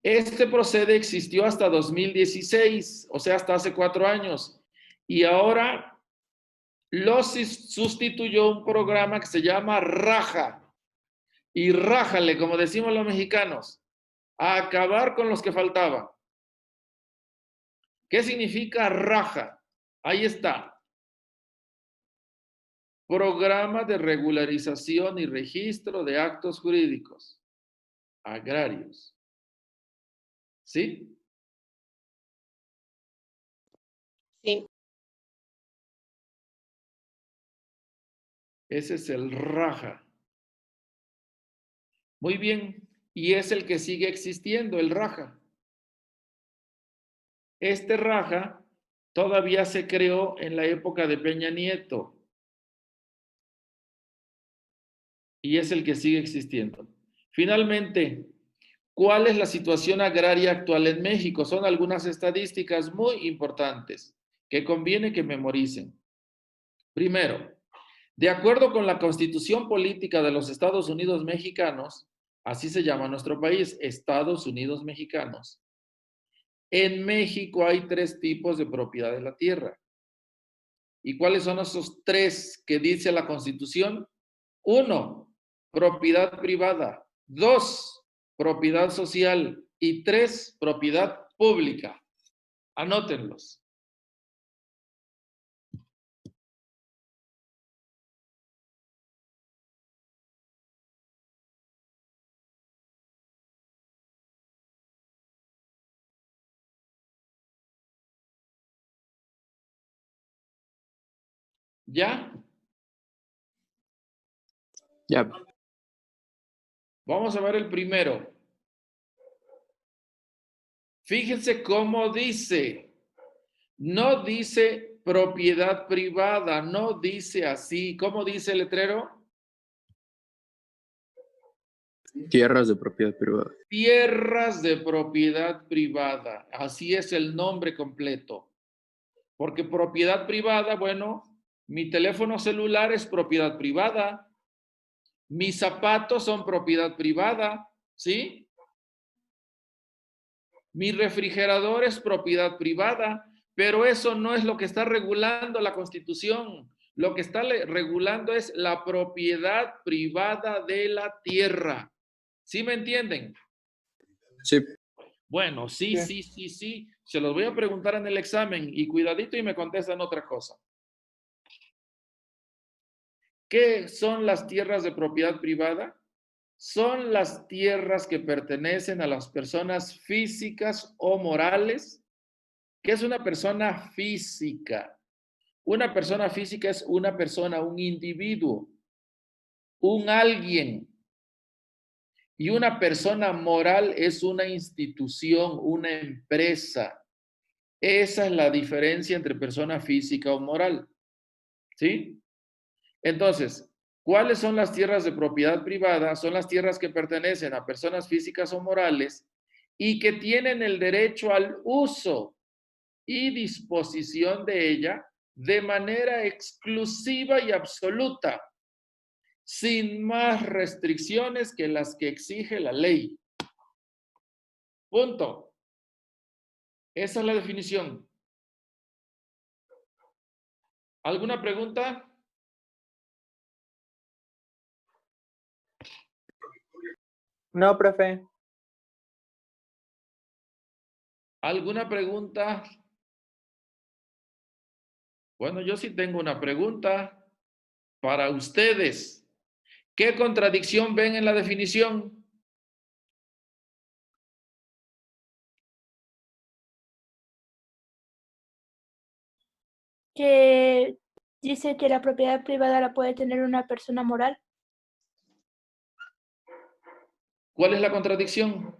Este Procede existió hasta 2016, o sea, hasta hace 4 años. Y ahora lo sustituyó un programa que se llama Raja. Y rájale, como decimos los mexicanos, a acabar con los que faltaban. ¿Qué significa Raja? Ahí está. Programa de regularización y registro de actos jurídicos agrarios. ¿Sí? Sí. Ese es el Raja. Muy bien. Y es el que sigue existiendo, el Raja. Este Raja todavía se creó en la época de Peña Nieto. Y es el que sigue existiendo. Finalmente, ¿cuál es la situación agraria actual en México? Son algunas estadísticas muy importantes que conviene que memoricen. Primero, de acuerdo con la Constitución Política de los Estados Unidos Mexicanos, así se llama nuestro país, Estados Unidos Mexicanos, en México hay 3 tipos de propiedad de la tierra. ¿Y cuáles son esos 3 que dice la Constitución? 1, propiedad privada. 2, propiedad social. Y 3, propiedad pública. Anótenlos. ¿Ya? Ya. Vamos a ver el primero. Fíjense cómo dice. No dice propiedad privada, no dice así. ¿Cómo dice el letrero? Tierras de propiedad privada. Tierras de propiedad privada. Así es el nombre completo. Porque propiedad privada, bueno, mi teléfono celular es propiedad privada. Mis zapatos son propiedad privada, ¿sí? Mi refrigerador es propiedad privada, pero eso no es lo que está regulando la Constitución. Lo que está regulando es la propiedad privada de la tierra. ¿Sí me entienden? Sí. Bueno, sí. Se los voy a preguntar en el examen y cuidadito y me contestan otra cosa. ¿Qué son las tierras de propiedad privada? Son las tierras que pertenecen a las personas físicas o morales. ¿Qué es una persona física? Una persona física es una persona, un individuo, un alguien. Y una persona moral es una institución, una empresa. Esa es la diferencia entre persona física o moral. ¿Sí? Entonces, ¿cuáles son las tierras de propiedad privada? Son las tierras que pertenecen a personas físicas o morales y que tienen el derecho al uso y disposición de ella de manera exclusiva y absoluta, sin más restricciones que las que exige la ley. Punto. Esa es la definición. ¿Alguna pregunta? No, profe. ¿Alguna pregunta? Bueno, yo sí tengo una pregunta para ustedes. ¿Qué contradicción ven en la definición? Que dice que la propiedad privada la puede tener una persona moral. ¿Cuál es la contradicción?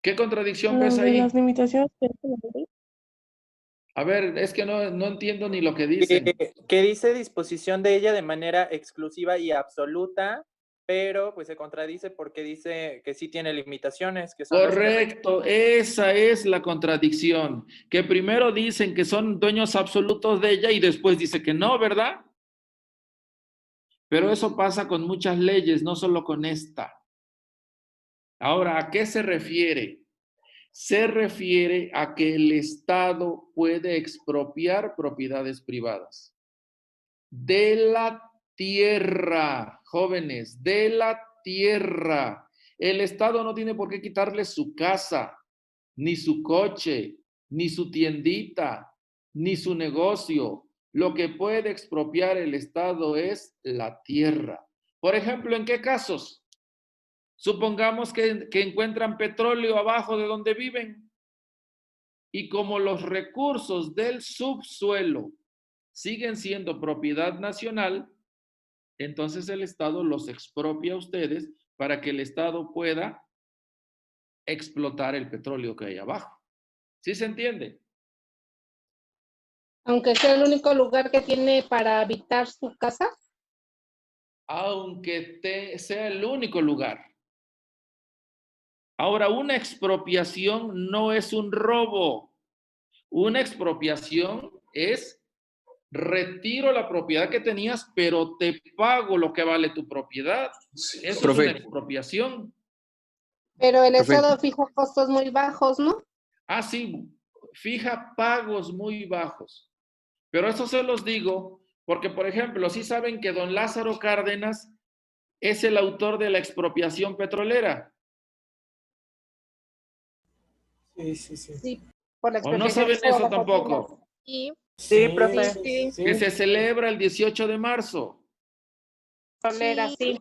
¿Qué contradicción ves ahí? Las limitaciones. A ver, es que no entiendo ni lo que dicen. Que dice disposición de ella de manera exclusiva y absoluta, pero pues se contradice porque dice que sí tiene limitaciones. Que son Correcto, esa es la contradicción. Que primero dicen que son dueños absolutos de ella y después dice que no, ¿verdad? Pero eso pasa con muchas leyes, no solo con esta. Ahora, ¿a qué se refiere? Se refiere a que el Estado puede expropiar propiedades privadas. De la tierra, jóvenes, de la tierra. El Estado no tiene por qué quitarle su casa, ni su coche, ni su tiendita, ni su negocio. Lo que puede expropiar el Estado es la tierra. Por ejemplo, ¿en qué casos? Supongamos que encuentran petróleo abajo de donde viven y como los recursos del subsuelo siguen siendo propiedad nacional, entonces el Estado los expropia a ustedes para que el Estado pueda explotar el petróleo que hay abajo. ¿Sí se entiende? Aunque sea el único lugar que tiene para habitar su casa. Aunque sea el único lugar. Ahora, una expropiación no es un robo. Una expropiación es retiro la propiedad que tenías, pero te pago lo que vale tu propiedad. Eso Profe. es una expropiación. Pero el Profe. Estado fija costos muy bajos, ¿no? Ah, sí, fija pagos muy bajos. Pero eso se los digo porque, por ejemplo, sí saben que don Lázaro Cárdenas es el autor de la expropiación petrolera. Sí, por la ¿O no expropiación saben eso de tampoco? Sí, Sí, profe. sí, Que se celebra el 18 de marzo. petrolera, sí.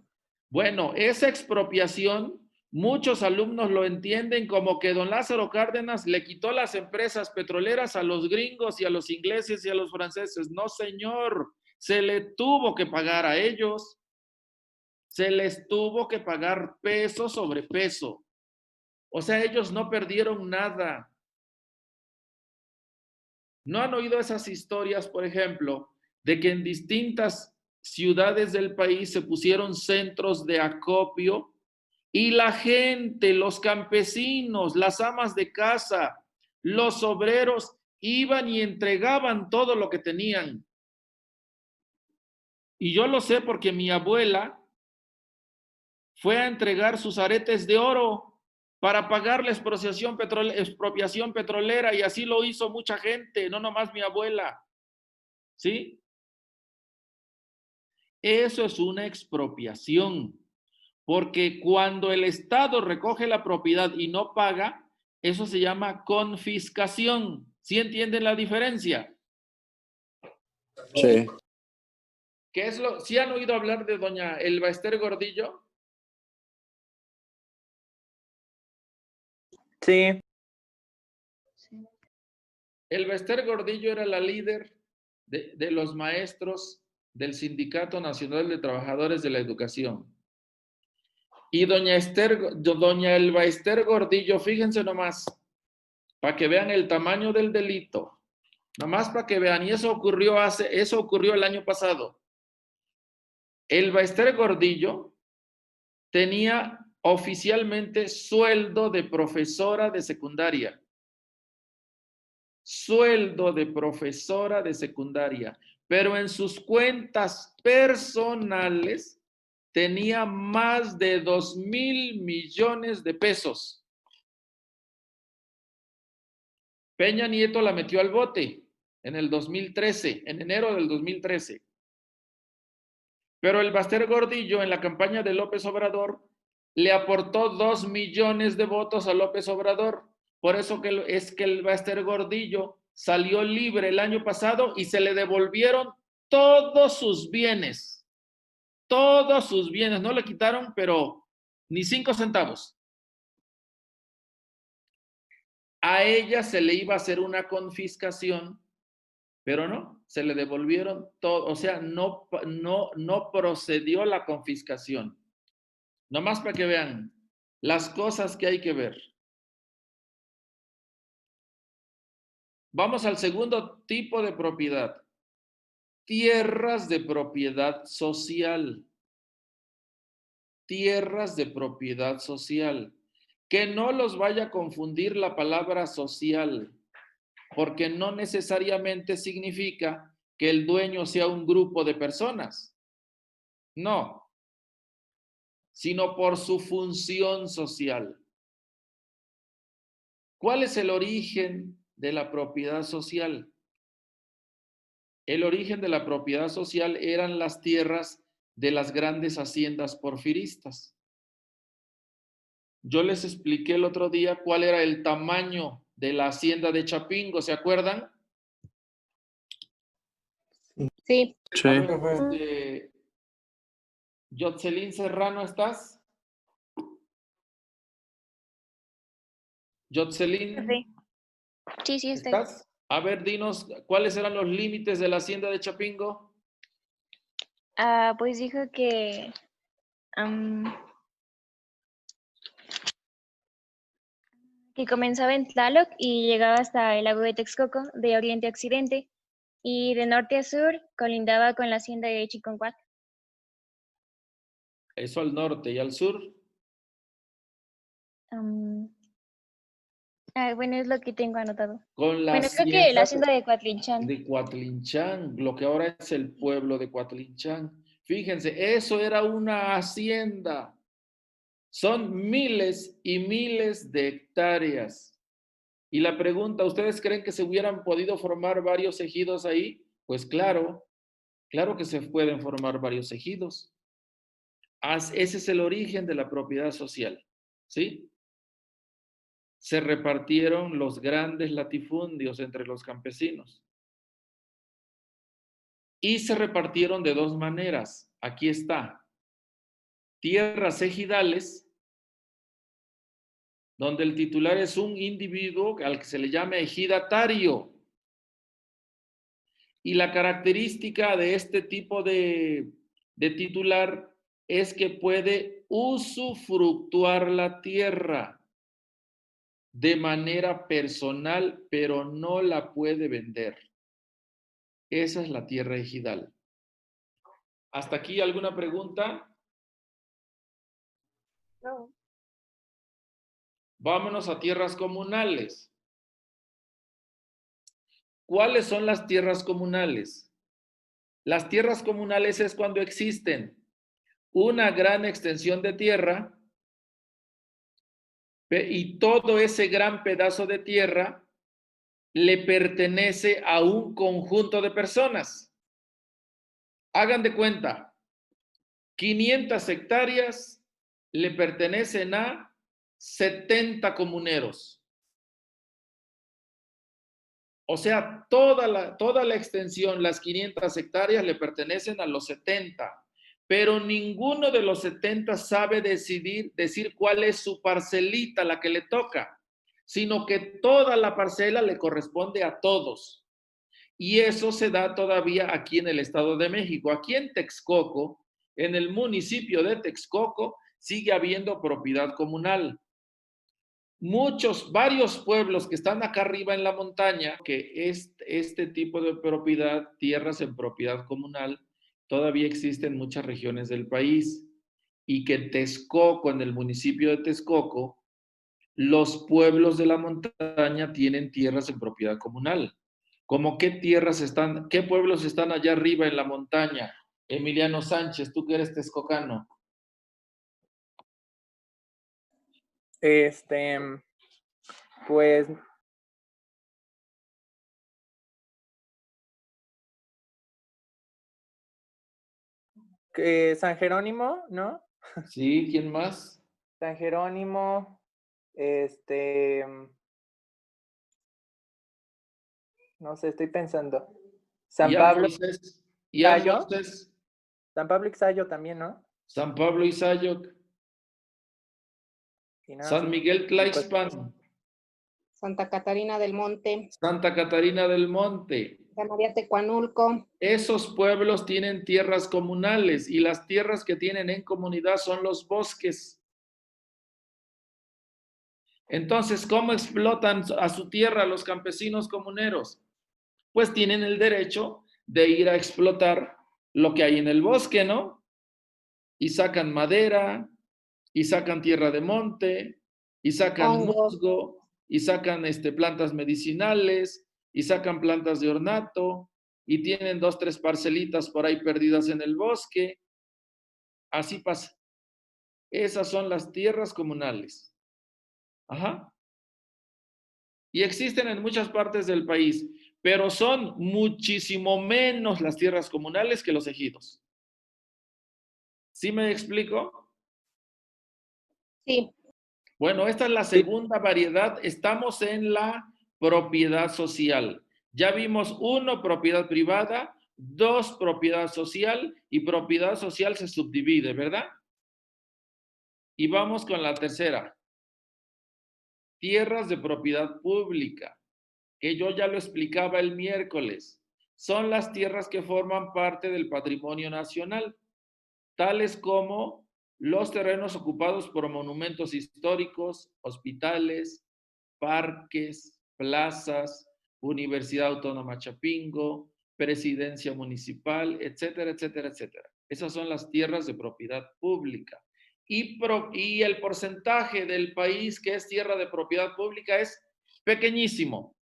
Bueno, esa expropiación, muchos alumnos lo entienden como que don Lázaro Cárdenas le quitó las empresas petroleras a los gringos y a los ingleses y a los franceses. No, señor, se le tuvo que pagar a ellos. Se les tuvo que pagar peso sobre peso. O sea, ellos no perdieron nada. ¿No han oído esas historias, por ejemplo, de que en distintas ciudades del país se pusieron centros de acopio y la gente, los campesinos, las amas de casa, los obreros iban y entregaban todo lo que tenían? Y yo lo sé porque mi abuela fue a entregar sus aretes de oro para pagar la expropiación petrolera, y así lo hizo mucha gente, no nomás mi abuela. ¿Sí? Eso es una expropiación, porque cuando el Estado recoge la propiedad y no paga, eso se llama confiscación. ¿Sí entienden la diferencia? Sí. ¿Qué es lo? ¿Sí han oído hablar de doña Elba Ester Gordillo? Sí. Elba Ester Gordillo era la líder de los maestros del Sindicato Nacional de Trabajadores de la Educación. Y doña Elba Ester Gordillo, fíjense nomás, para que vean el tamaño del delito, nomás para que vean, y eso ocurrió el año pasado. Elba Ester Gordillo tenía oficialmente sueldo de profesora de secundaria. Sueldo de profesora de secundaria, pero en sus cuentas personales tenía más de 2,000 millones de pesos. Peña Nieto la metió al bote en el 2013, en enero del 2013. Pero el Baster Gordillo en la campaña de López Obrador le aportó 2 millones de votos a López Obrador. Por eso es que el Baster Gordillo salió libre el año pasado y se le devolvieron todos sus bienes. Todos sus bienes. No le quitaron, pero ni 5 centavos. A ella se le iba a hacer una confiscación, pero no, se le devolvieron todo. O sea, no procedió la confiscación. Nomás para que vean las cosas que hay que ver. Vamos al segundo tipo de propiedad. Tierras de propiedad social. Tierras de propiedad social. Que no los vaya a confundir la palabra social, porque no necesariamente significa que el dueño sea un grupo de personas. No, sino por su función social. ¿Cuál es el origen de la propiedad social? El origen de la propiedad social eran las tierras de las grandes haciendas porfiristas. Yo les expliqué el otro día cuál era el tamaño de la hacienda de Chapingo, ¿se acuerdan? Sí. Sí. A ver, Yotzelín Serrano, ¿estás? Yotzelín, Sí, sí, estoy. ¿estás? A ver, dinos, ¿cuáles eran los límites de la hacienda de Chapingo? Pues dijo que comenzaba en Tlaloc y llegaba hasta el lago de Texcoco, de oriente a occidente, y de norte a sur colindaba con la hacienda de Chiconcuac. Eso al norte, y al sur. Bueno, es lo que tengo anotado. Con la Bueno, creo que la hacienda de Coatlinchán. de Coatlinchán, lo que ahora es el pueblo de Coatlinchán. Fíjense, eso era una hacienda. Son miles y miles de hectáreas. Y la pregunta, ¿ustedes creen que se hubieran podido formar varios ejidos ahí? Pues claro, claro que se pueden formar varios ejidos. Ese es el origen de la propiedad social, ¿sí? Se repartieron los grandes latifundios entre los campesinos. Y se repartieron de dos maneras. Aquí está. Tierras ejidales, donde el titular es un individuo al que se le llama ejidatario. Y la característica de este tipo de titular es que puede usufructuar la tierra. de manera personal, pero no la puede vender. Esa es la tierra ejidal. ¿Hasta aquí alguna pregunta? No. Vámonos a tierras comunales. ¿Cuáles son las tierras comunales? Las tierras comunales es cuando existen una gran extensión de tierra y todo ese gran pedazo de tierra le pertenece a un conjunto de personas. Hagan de cuenta, 500 hectáreas le pertenecen a 70 comuneros. O sea, toda la extensión, las 500 hectáreas le pertenecen a los 70, pero ninguno de los 70 sabe decir cuál es su parcelita, la que le toca, sino que toda la parcela le corresponde a todos. Y eso se da todavía aquí en el Estado de México. Aquí en Texcoco, en el municipio de Texcoco, sigue habiendo propiedad comunal. Varios pueblos que están acá arriba en la montaña, que este tipo de propiedad, tierras en propiedad comunal, todavía existen en muchas regiones del país. Y que Texcoco, en el municipio de Texcoco, los pueblos de la montaña tienen tierras en propiedad comunal. ¿Cómo qué pueblos están allá arriba en la montaña? Emiliano Sánchez, tú que eres texcocano. Pues San Jerónimo, ¿no? Sí, ¿quién más? San Jerónimo, no sé, estoy pensando. San Pablo, Ixayo. San Pablo Ixayo también, ¿no? San Pablo Ixayoc. San Miguel Tlaixpan. Santa Catarina del Monte. Santa Catarina del Monte. Santa María Tecuanulco. Esos pueblos tienen tierras comunales y las tierras que tienen en comunidad son los bosques. Entonces, ¿cómo explotan a su tierra los campesinos comuneros? Pues tienen el derecho de ir a explotar lo que hay en el bosque, ¿no? Y sacan madera, y sacan tierra de monte, y sacan musgo, y sacan plantas medicinales, y sacan plantas de ornato, y tienen 2, 3 parcelitas por ahí perdidas en el bosque. Así pasa. Esas son las tierras comunales. Ajá. Y existen en muchas partes del país, pero son muchísimo menos las tierras comunales que los ejidos. ¿Sí me explico? Sí. Bueno, esta es la segunda variedad. Estamos en la propiedad social. Ya vimos 1, propiedad privada, 2, propiedad social, y propiedad social se subdivide, ¿verdad? Y vamos con la tercera. Tierras de propiedad pública, que yo ya lo explicaba el miércoles. Son las tierras que forman parte del patrimonio nacional, tales como los terrenos ocupados por monumentos históricos, hospitales, parques, plazas, Universidad Autónoma Chapingo, presidencia municipal, etcétera, etcétera, etcétera. Esas son las tierras de propiedad pública. Y el porcentaje del país que es tierra de propiedad pública es pequeñísimo.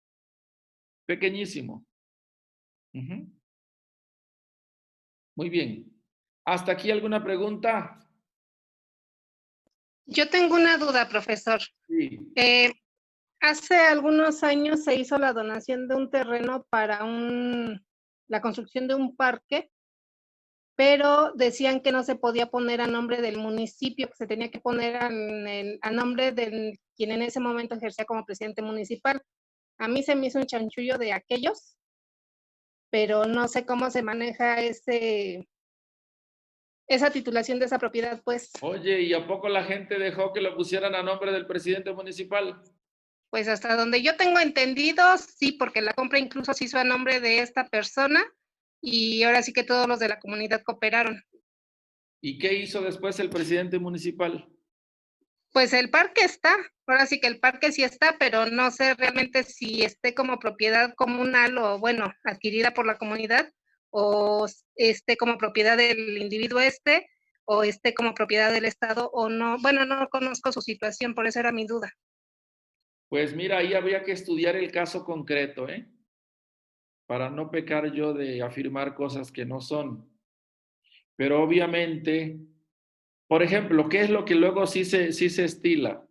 Pequeñísimo. Muy bien. ¿Hasta aquí alguna pregunta? Yo tengo una duda, profesor. Sí. Hace algunos años se hizo la donación de un terreno para la construcción de un parque, pero decían que no se podía poner a nombre del municipio, que se tenía que poner a nombre de quien en ese momento ejercía como presidente municipal. A mí se me hizo un chanchullo de aquellos, pero no sé cómo se maneja esa titulación de esa propiedad, pues. Oye, ¿y a poco la gente dejó que lo pusieran a nombre del presidente municipal? Pues hasta donde yo tengo entendido, sí, porque la compra incluso se hizo a nombre de esta persona y ahora sí que todos los de la comunidad cooperaron. ¿Y qué hizo después el presidente municipal? Pues el parque está, ahora sí que el parque sí está, pero no sé realmente si esté como propiedad comunal o, bueno, adquirida por la comunidad, o esté como propiedad del individuo o esté como propiedad del Estado o no. Bueno, no conozco su situación, por eso era mi duda. Pues mira, ahí habría que estudiar el caso concreto, ¿eh? Para no pecar yo de afirmar cosas que no son. Pero obviamente, por ejemplo, ¿qué es lo que luego sí se estila?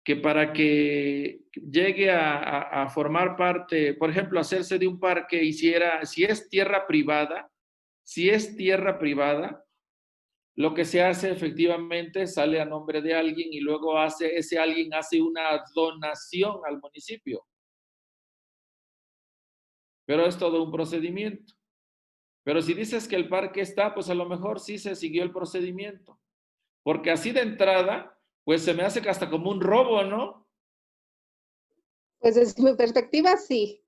Que para que llegue a formar parte, por ejemplo, hacerse de un parque, si es tierra privada, lo que se hace efectivamente sale a nombre de alguien y luego ese alguien hace una donación al municipio. Pero es todo un procedimiento. Pero si dices que el parque está, pues a lo mejor sí se siguió el procedimiento. Porque así de entrada, pues se me hace que hasta como un robo, ¿no? Pues desde mi perspectiva sí,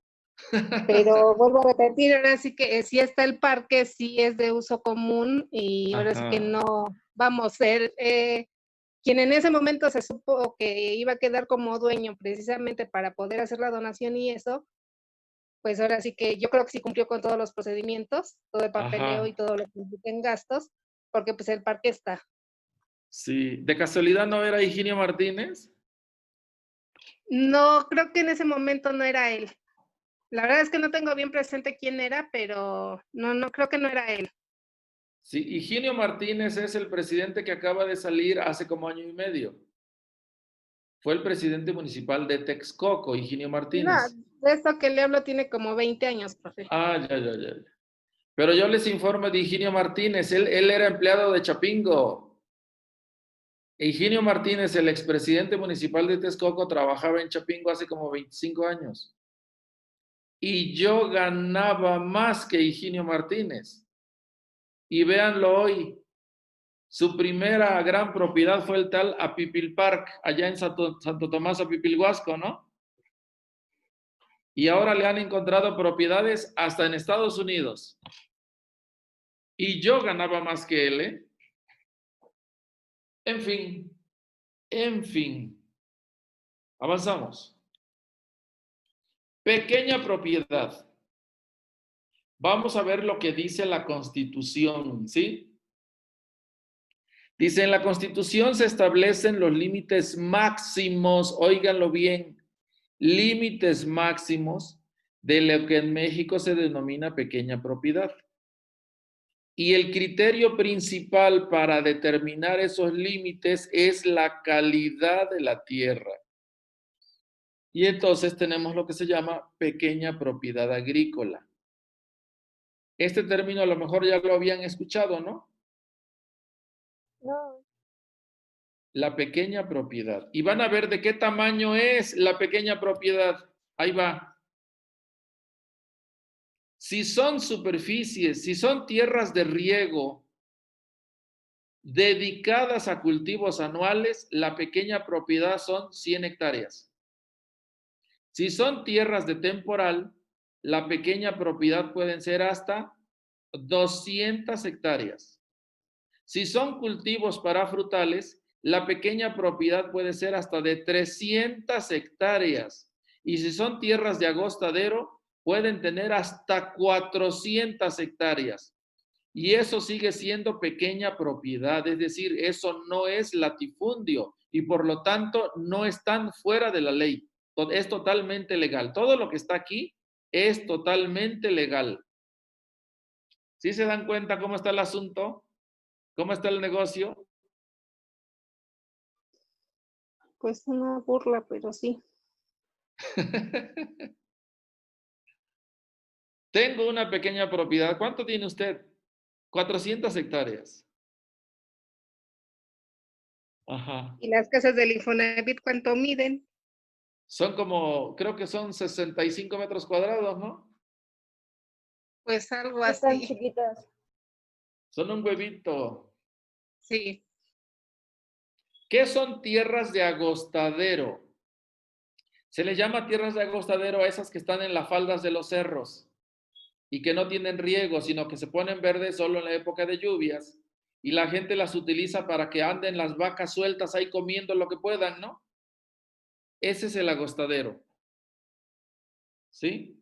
pero vuelvo a repetir, ahora sí que sí está el parque, sí es de uso común y ahora sí que Ajá. no vamos a ser quien en ese momento se supo que iba a quedar como dueño precisamente para poder hacer la donación y eso, pues ahora sí que yo creo que sí cumplió con todos los procedimientos, todo el papeleo y Ajá. todo lo que implica en gastos, porque pues el parque está. Sí. ¿De casualidad no era Higinio Martínez? No, creo que en ese momento no era él. La verdad es que no tengo bien presente quién era, pero no creo que no era él. Sí, Higinio Martínez es el presidente que acaba de salir hace como año y medio. Fue el presidente municipal de Texcoco, Higinio No, Martínez. de esto que le hablo tiene como 20 años, profe. Ah, ya. Pero yo les informo de Higinio Martínez. Él era empleado de Chapingo. Higinio Martínez, el expresidente municipal de Texcoco, trabajaba en Chapingo hace como 25 años. Y yo ganaba más que Higinio Martínez. Y véanlo hoy. Su primera gran propiedad fue el tal Apipil Park, allá en Santo Tomás Apipilhuasco, ¿no? Y ahora le han encontrado propiedades hasta en Estados Unidos. Y yo ganaba más que él, ¿eh? En fin. Avanzamos. Pequeña propiedad. Vamos a ver lo que dice la Constitución, ¿sí? Dice, en la Constitución se establecen los límites máximos, óiganlo bien, límites máximos de lo que en México se denomina pequeña propiedad. Y el criterio principal para determinar esos límites es la calidad de la tierra. Y entonces tenemos lo que se llama pequeña propiedad agrícola. Este término a lo mejor ya lo habían escuchado, ¿no? No. La pequeña propiedad. Y van a ver de qué tamaño es la pequeña propiedad. Ahí va. Si son superficies, si son tierras de riego dedicadas a cultivos anuales, la pequeña propiedad son 100 hectáreas. Si son tierras de temporal, la pequeña propiedad pueden ser hasta 200 hectáreas. Si son cultivos para frutales, la pequeña propiedad puede ser hasta de 300 hectáreas. Y si son tierras de agostadero, pueden tener hasta 400 hectáreas. Y eso sigue siendo pequeña propiedad, es decir, eso no es latifundio y por lo tanto no están fuera de la ley. Es totalmente legal. Todo lo que está aquí es totalmente legal. ¿Sí se dan cuenta cómo está el asunto? ¿Cómo está el negocio? Pues una burla, pero sí. Tengo una pequeña propiedad. ¿Cuánto tiene usted? 400 hectáreas. Ajá. ¿Y las casas del Infonavit cuánto miden? Son como, creo que son 65 metros cuadrados, ¿no? Pues algo Están así. chiquitas. Son un huevito. Sí. ¿Qué son tierras de agostadero? Se les llama tierras de agostadero a esas que están en las faldas de los cerros y que no tienen riego, sino que se ponen verdes solo en la época de lluvias y la gente las utiliza para que anden las vacas sueltas ahí comiendo lo que puedan, ¿no? Ese es el agostadero. ¿Sí?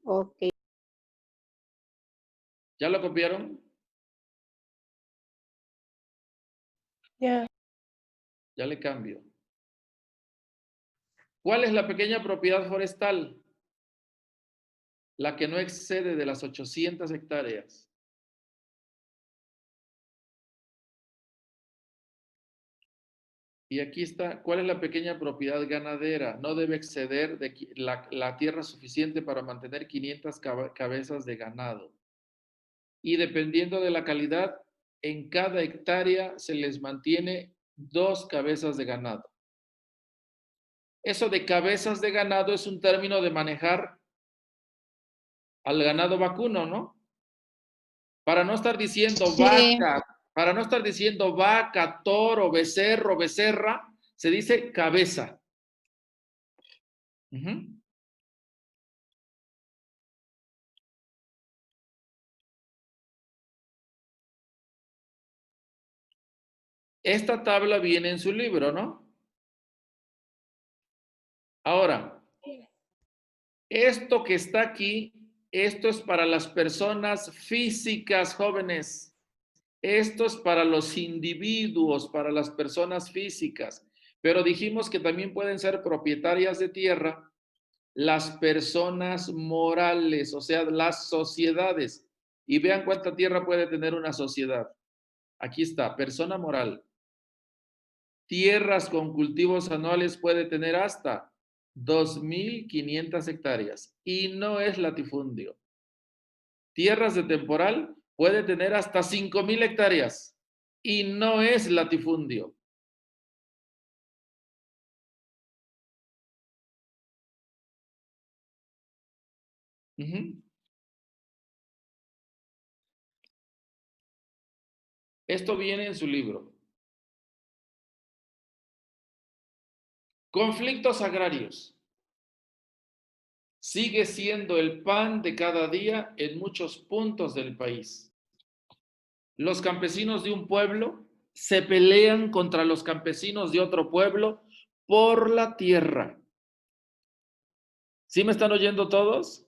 Ok. ¿Ya lo copiaron? Ya. Ya le cambio. ¿Cuál es la pequeña propiedad forestal? La que no excede de las 800 hectáreas. Y aquí está, ¿cuál es la pequeña propiedad ganadera? No debe exceder de la tierra suficiente para mantener 500 cabezas de ganado. Y dependiendo de la calidad, en cada hectárea se les mantiene 2 cabezas de ganado. Eso de cabezas de ganado es un término de manejar al ganado vacuno, ¿no? Para no estar diciendo vaca, para no estar diciendo vaca, toro, becerro, becerra, se dice cabeza. Esta tabla viene en su libro, ¿no? Ahora, esto que está aquí, esto es para las personas físicas, jóvenes. Esto es para los individuos, para las personas físicas. Pero dijimos que también pueden ser propietarias de tierra las personas morales, o sea, las sociedades. Y vean cuánta tierra puede tener una sociedad. Aquí está, persona moral. Tierras con cultivos anuales puede tener hasta 2.500 hectáreas y no es latifundio. Tierras de temporal puede tener hasta 5.000 hectáreas y no es latifundio. Esto viene en su libro. Conflictos agrarios. Sigue siendo el pan de cada día en muchos puntos del país. Los campesinos de un pueblo se pelean contra los campesinos de otro pueblo por la tierra. ¿Sí me están oyendo todos?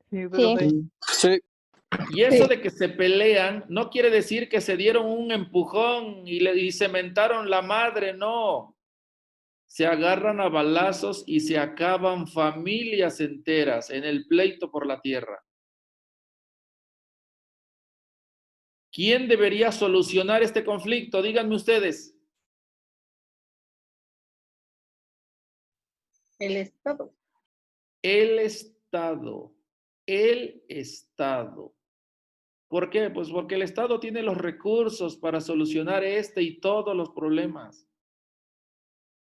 Sí. Y eso de que se pelean no quiere decir que se dieron un empujón y se mentaron la madre, no. Se agarran a balazos y se acaban familias enteras en el pleito por la tierra. ¿Quién debería solucionar este conflicto? Díganme ustedes. El Estado. El Estado. El Estado. ¿Por qué? Pues porque el Estado tiene los recursos para solucionar este y todos los problemas.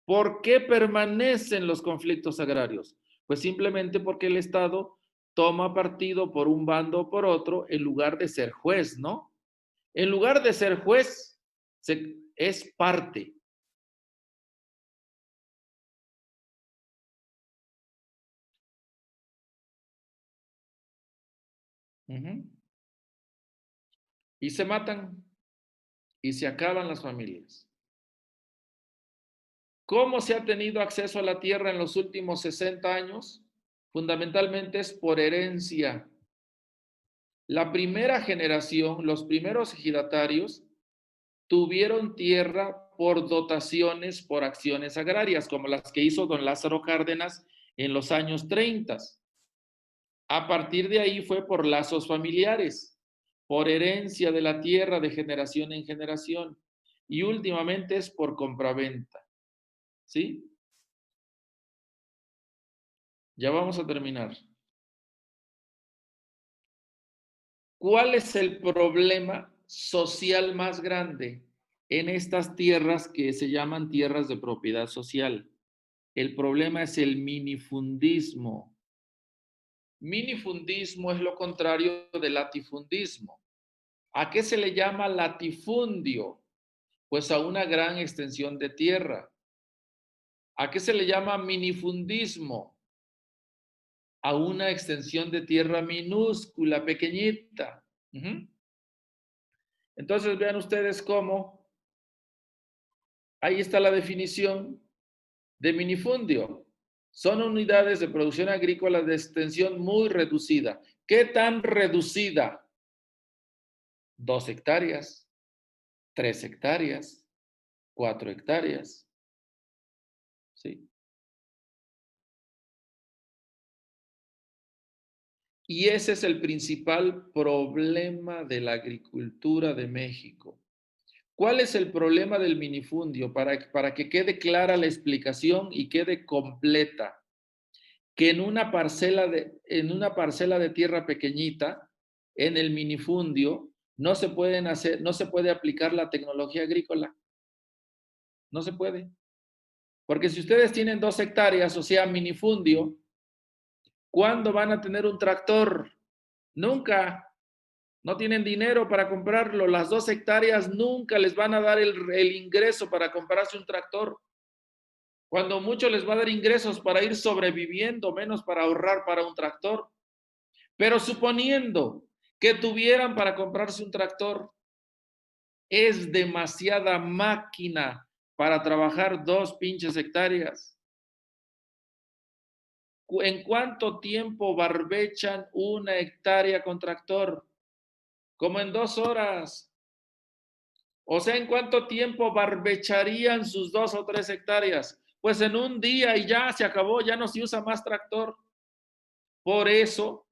¿Por qué permanecen los conflictos agrarios? Pues simplemente porque el Estado toma partido por un bando o por otro en lugar de ser juez, ¿no? En lugar de ser juez, es parte. Y se matan y se acaban las familias. ¿Cómo se ha tenido acceso a la tierra en los últimos 60 años? Fundamentalmente es por herencia. La primera generación, los primeros ejidatarios, tuvieron tierra por dotaciones, por acciones agrarias, como las que hizo don Lázaro Cárdenas en los años 30. A partir de ahí fue por lazos familiares, por herencia de la tierra de generación en generación, y últimamente es por compraventa. ¿Sí? Ya vamos a terminar. ¿Cuál es el problema social más grande en estas tierras que se llaman tierras de propiedad social? El problema es el minifundismo. Minifundismo es lo contrario del latifundismo. ¿A qué se le llama latifundio? Pues a una gran extensión de tierra. ¿A qué se le llama minifundismo? a una extensión de tierra minúscula, pequeñita. Entonces vean ustedes cómo ahí está la definición de minifundio. Son unidades de producción agrícola de extensión muy reducida. ¿Qué tan reducida? 2 hectáreas, 3 hectáreas, 4 hectáreas. ¿Sí? Y ese es el principal problema de la agricultura de México. ¿Cuál es el problema del minifundio? Para que quede clara la explicación y quede completa. Que en una parcela de tierra pequeñita, en el minifundio, no se puede aplicar la tecnología agrícola. No se puede. Porque si ustedes tienen 2 hectáreas, o sea, minifundio, ¿cuándo van a tener un tractor? Nunca. No tienen dinero para comprarlo. Las 2 hectáreas nunca les van a dar el ingreso para comprarse un tractor. Cuando mucho les va a dar ingresos para ir sobreviviendo, menos para ahorrar para un tractor. Pero suponiendo que tuvieran para comprarse un tractor, es demasiada máquina para trabajar 2 pinches hectáreas. ¿En cuánto tiempo barbechan 1 hectárea con tractor? Como en 2 horas. O sea, ¿en cuánto tiempo barbecharían sus 2 o 3 hectáreas? Pues en un día y ya se acabó, ya no se usa más tractor. Por eso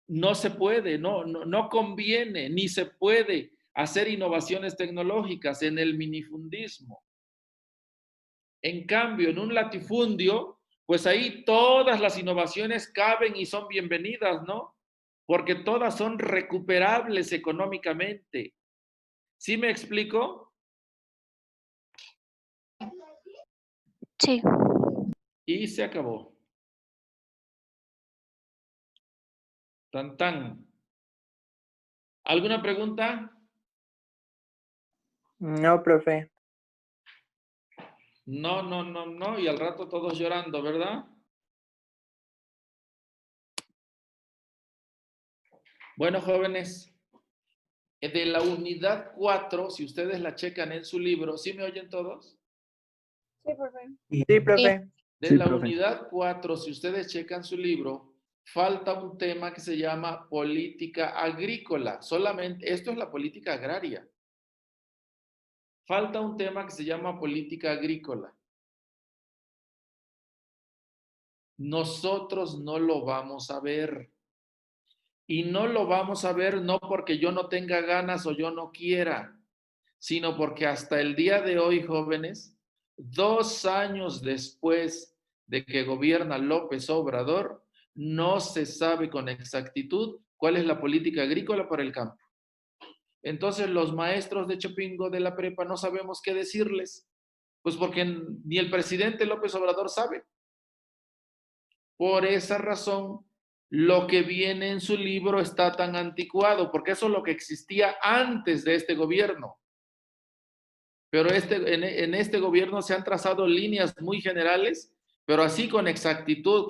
no se puede, no conviene, ni se puede hacer innovaciones tecnológicas en el minifundismo. En cambio, en un latifundio, pues ahí todas las innovaciones caben y son bienvenidas, ¿no? Porque todas son recuperables económicamente. ¿Sí me explico? Sí. Y se acabó. Tan, tan. ¿Alguna pregunta? No, profe. No. Y al rato todos llorando, ¿verdad? Bueno, jóvenes, de la unidad 4, si ustedes la checan en su libro, ¿sí me oyen todos? Sí, profe. Sí, profe. De la unidad 4, si ustedes checan su libro, falta un tema que se llama política agrícola. Solamente, esto es la política agraria. Falta un tema que se llama política agrícola. Nosotros no lo vamos a ver. Y no lo vamos a ver no porque yo no tenga ganas o yo no quiera, sino porque hasta el día de hoy, jóvenes, 2 años después de que gobierna López Obrador, no se sabe con exactitud cuál es la política agrícola para el campo. Entonces los maestros de Chapingo de la prepa no sabemos qué decirles, pues porque ni el presidente López Obrador sabe. Por esa razón, lo que viene en su libro está tan anticuado, porque eso es lo que existía antes de este gobierno. Pero en este gobierno se han trazado líneas muy generales, pero así con exactitud,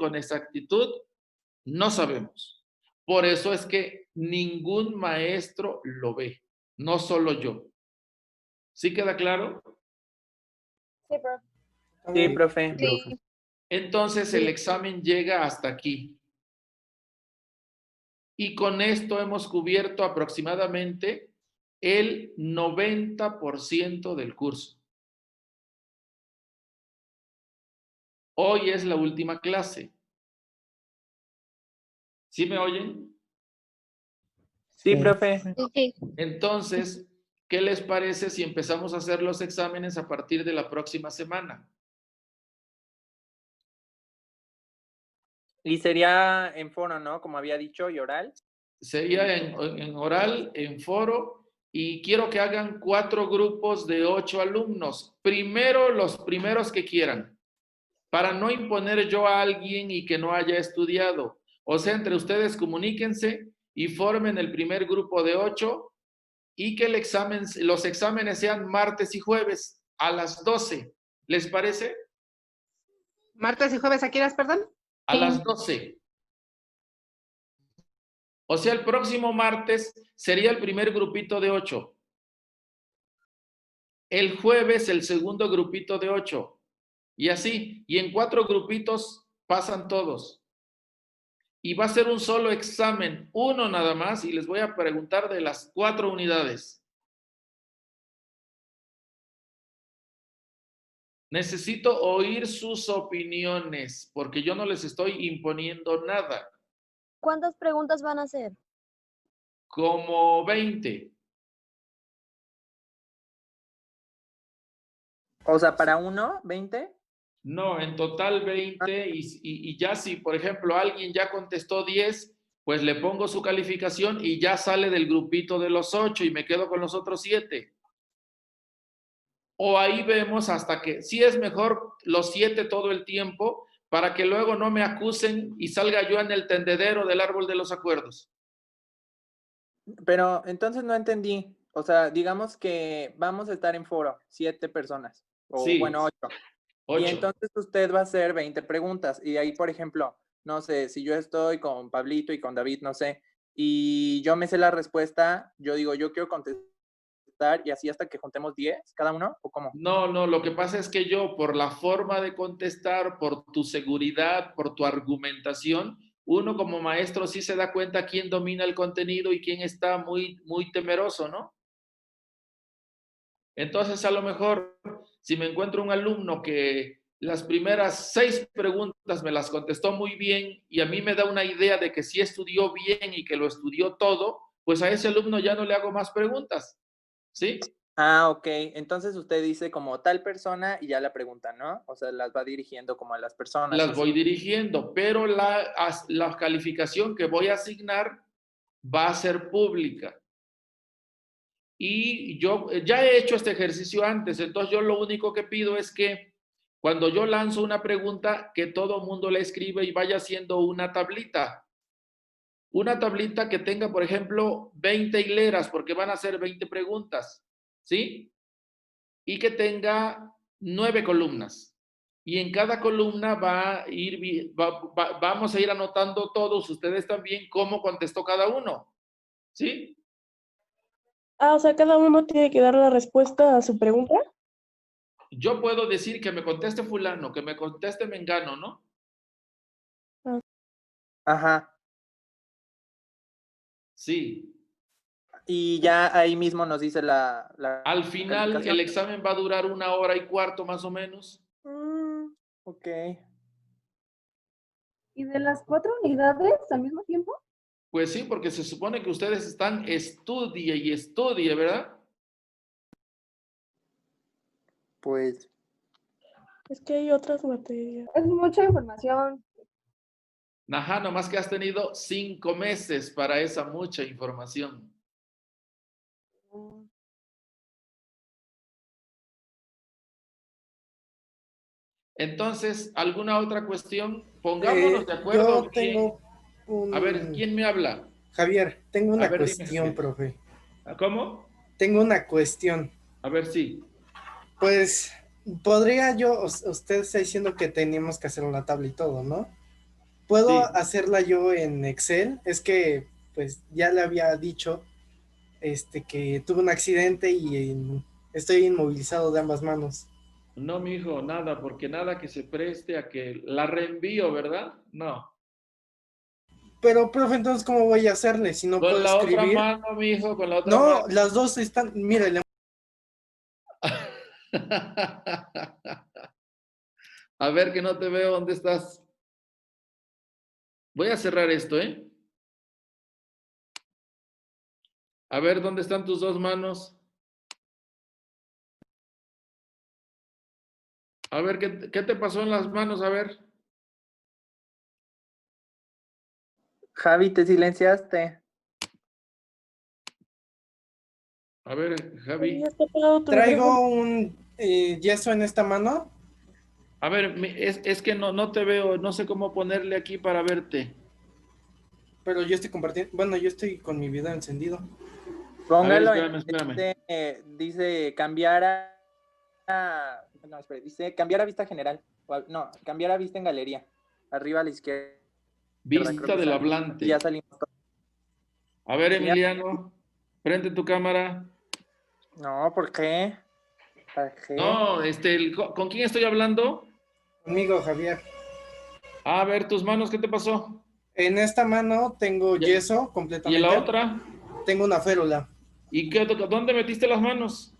no sabemos. Por eso es que ningún maestro lo ve, no solo yo. ¿Sí queda claro? Sí, profe. Sí, profe. Sí. Entonces el examen llega hasta aquí. Y con esto hemos cubierto aproximadamente el 90% del curso. Hoy es la última clase. ¿Sí me oyen? Sí, profe. Sí. Entonces, ¿qué les parece si empezamos a hacer los exámenes a partir de la próxima semana? Y sería en foro, ¿no? Como había dicho, y oral. Sería en oral, en foro, y quiero que hagan 4 grupos de 8 alumnos. Primero, los primeros que quieran, para no imponer yo a alguien y que no haya estudiado. O sea, entre ustedes comuníquense y formen el primer grupo de 8 y que los exámenes sean martes y jueves a las 12. ¿Les parece? Martes y jueves, ¿a qué horas, perdón? A las 12. O sea, el próximo martes sería el primer grupito de 8. El jueves el segundo grupito de 8. Y así. Y en 4 grupitos pasan todos. Y va a ser un solo examen, uno nada más, y les voy a preguntar de las 4 unidades. Necesito oír sus opiniones, porque yo no les estoy imponiendo nada. ¿Cuántas preguntas van a hacer? Como 20. O sea, para uno, 20. No, en total 20. Y ya si, por ejemplo, alguien ya contestó 10, pues le pongo su calificación y ya sale del grupito de los 8 y me quedo con los otros 7. O ahí vemos hasta que, sí es mejor los 7 todo el tiempo, para que luego no me acusen y salga yo en el tendedero del árbol de los acuerdos. Pero entonces no entendí. O sea, digamos que vamos a estar en foro, 7 personas. O Sí. bueno, 8. Y 8. entonces usted va a hacer 20 preguntas. Y ahí, por ejemplo, no sé, si yo estoy con Pablito y con David, no sé, y yo me sé la respuesta, yo digo, yo quiero contestar, y así hasta que juntemos 10 cada uno, ¿o cómo? No, lo que pasa es que yo, por la forma de contestar, por tu seguridad, por tu argumentación, uno como maestro sí se da cuenta quién domina el contenido y quién está muy, muy temeroso, ¿no? Entonces, a lo mejor, si me encuentro un alumno que las primeras 6 preguntas me las contestó muy bien y a mí me da una idea de que sí estudió bien y que lo estudió todo, pues a ese alumno ya no le hago más preguntas, ¿sí? Ah, ok. Entonces usted dice como tal persona y ya la pregunta, ¿no? O sea, las va dirigiendo como a las personas. Las voy dirigiendo, pero la calificación que voy a asignar va a ser pública. Y yo ya he hecho este ejercicio antes, entonces yo lo único que pido es que cuando yo lanzo una pregunta, que todo mundo la escriba y vaya haciendo una tablita. Una tablita que tenga, por ejemplo, 20 hileras, porque van a ser 20 preguntas, ¿sí? Y que tenga 9 columnas. Y en cada columna vamos a ir anotando todos, ustedes también, cómo contestó cada uno, ¿sí? Ah, o sea, cada uno tiene que dar la respuesta a su pregunta. Yo puedo decir que me conteste fulano, que me conteste mengano, ¿no? Ajá. Sí. Y ya ahí mismo nos dice la Al final, calificación. el examen va a durar 1 hora y cuarto más o menos. Ok. ¿Y de las 4 unidades al mismo tiempo? Pues sí, porque se supone que ustedes están estudie y estudie, ¿verdad? Pues. Es que hay otras materias. Es mucha información. Ajá, nomás que has tenido 5 meses para esa mucha información. Entonces, ¿alguna otra cuestión? Pongámonos de acuerdo. Yo tengo A ver, ¿quién me habla? Javier, tengo una A ver, dime, cuestión, Javier. profe. ¿Cómo? Tengo una cuestión. A ver, sí. Pues, podría yo, usted está diciendo que tenemos que hacer una tabla y todo, ¿no? ¿Puedo Sí. hacerla yo en Excel? Es que, pues, ya le había dicho, que tuve un accidente y estoy inmovilizado de ambas manos. No, mijo, nada, porque nada que se preste a que la reenvío, ¿verdad? No. Pero, profe, entonces, ¿cómo voy a hacerle si no puedo Con la otra escribir? mano, mijo, con la otra No, mano. las dos están, mire, A ver que no te veo, ¿dónde estás? Voy a cerrar esto, ¿eh? A ver, ¿dónde están tus 2 manos? A ver, ¿qué te pasó en las manos? A ver. Javi, te silenciaste. A ver, Javi. traigo un yeso en esta mano. A ver, es que no te veo, no sé cómo ponerle aquí para verte. Pero yo estoy compartiendo, bueno, yo estoy con mi video encendido. Póngalo. A ver, espérame. Dice cambiar no, espere, dice cambiar a vista general. No, cambiar a vista en galería. Arriba a la izquierda. Vista del hablante. Ya salimos. A ver, Sí. Emiliano, prende tu cámara. No, ¿por qué? ¿Para qué? No, ¿con quién estoy hablando? Conmigo, Javier. A ver, tus manos, ¿qué te pasó? En esta mano tengo Ya. yeso ¿Y en completamente. la otra? Tengo una férula. ¿Y dónde metiste las manos?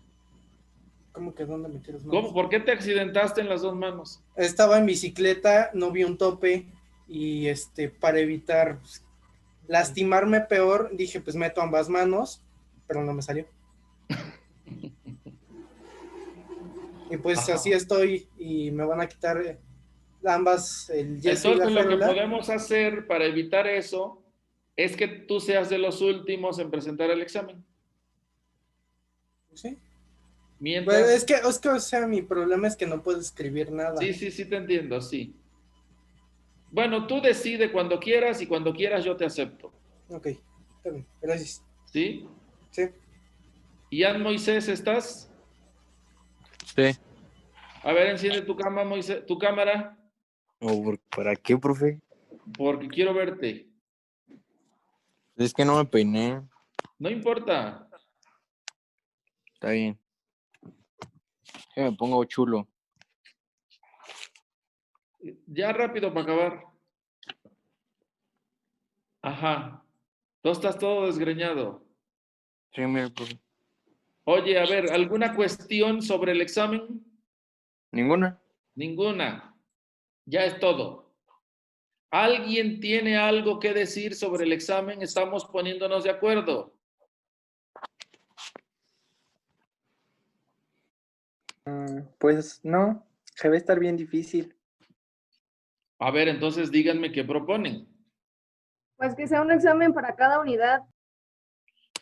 ¿Cómo que dónde metí las manos? ¿Cómo? ¿Por qué te accidentaste en las dos manos? Estaba en bicicleta, no vi un tope y para evitar pues, lastimarme peor, dije pues meto ambas manos, pero no me salió. Y pues Ajá. así estoy y me van a quitar ambas, el yeso y la Entonces, lo que férula. podemos hacer para evitar eso es que tú seas de los últimos en presentar el examen. Sí. Mientras... Pues es que, o sea, mi problema es que no puedo escribir nada. Sí, te entiendo, sí. Bueno, tú decide cuando quieras y cuando quieras yo te acepto. Ok, está bien, gracias. ¿Sí? Sí. ¿Y Ann Moisés estás? Sí. A ver, enciende tu cámara, Moisés, tu cámara, ¿Para qué, profe? porque quiero verte. Es que no me peiné. No importa. Está bien. Que me pongo chulo. Ya rápido para acabar. Ajá. Tú estás todo desgreñado. Sí, mire, profe. Oye, a ver, ¿alguna cuestión sobre el examen? ¿Ninguna? Ninguna. Ya es todo. ¿Alguien tiene algo que decir sobre el examen? Estamos poniéndonos de acuerdo. Pues no, se va a estar bien difícil. A ver, entonces díganme qué proponen. Pues que sea un examen para cada unidad.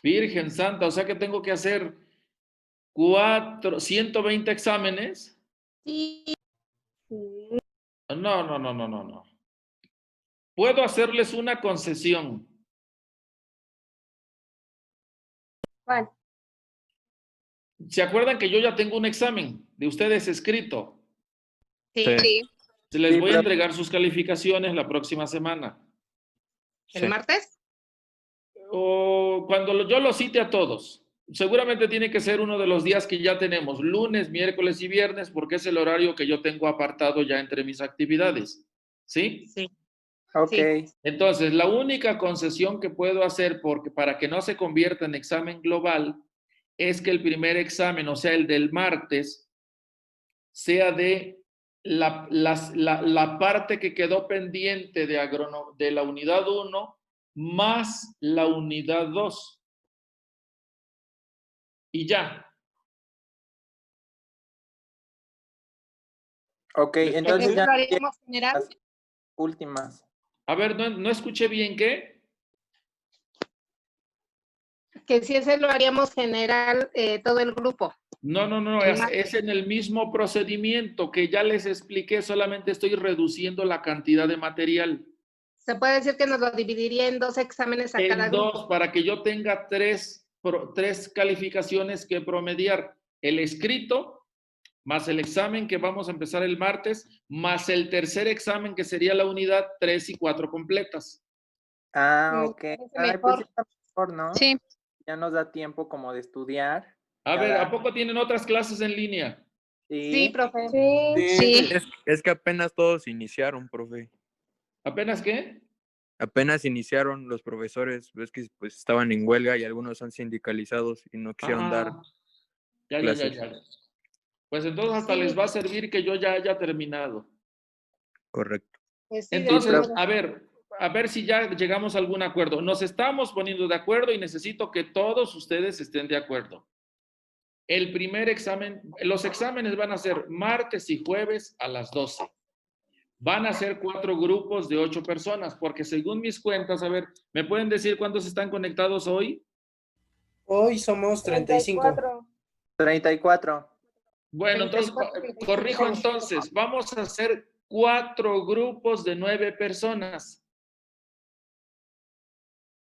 Virgen Santa, o sea que tengo que hacer 120 exámenes. Sí. No. Puedo hacerles una concesión. ¿Cuál? ¿Se acuerdan que yo ya tengo un examen de ustedes escrito? Sí. Se les Sí, voy a pero- entregar sus calificaciones la próxima semana. ¿El Sí. martes? O cuando yo los cite a todos. Seguramente tiene que ser uno de los días que ya tenemos, lunes, miércoles y viernes, porque es el horario que yo tengo apartado ya entre mis actividades. ¿Sí? Sí. Ok. Sí. Entonces, la única concesión que puedo hacer para que no se convierta en examen global es que el primer examen, o sea, el del martes, sea de la parte que quedó pendiente de la unidad 1 más la unidad 2. Y ya. Ok, entonces ya Lo haríamos general. las últimas. A ver, no escuché bien, ¿qué? Que si ese lo haríamos general todo el grupo. No, El es martes. en el mismo procedimiento que ya les expliqué, solamente estoy reduciendo la cantidad de material. Se puede decir que nos lo dividiría en 2 exámenes a cada En grupo. 2, para que yo tenga tres calificaciones que promediar. El escrito, más el examen que vamos a empezar el martes, más el tercer examen que sería la unidad 3 y 4 completas. Ah, Me ok. parece Ay, mejor. pues está mejor, ¿no? Sí. Ya nos da tiempo como de estudiar. A ver, Cada- ¿a poco tienen otras clases en línea? Sí, profe. Sí. Es que apenas todos iniciaron, profe. ¿Apenas qué? Apenas iniciaron los profesores. Ves que pues estaban en huelga y algunos son sindicalizados y no quisieron dar Ya. clases. Pues entonces hasta Sí. les va a servir que yo ya haya terminado. Correcto. Pues sí, de Entonces, todos modos. a ver si ya llegamos a algún acuerdo. Nos estamos poniendo de acuerdo y necesito que todos ustedes estén de acuerdo. El primer examen, los exámenes van a ser martes y jueves a las 12. Van a ser 4 grupos de 8 personas, porque según mis cuentas, a ver, ¿me pueden decir cuántos están conectados hoy? Hoy somos 35. 34. Bueno, entonces, 34, corrijo entonces, vamos a hacer 4 grupos de 9 personas.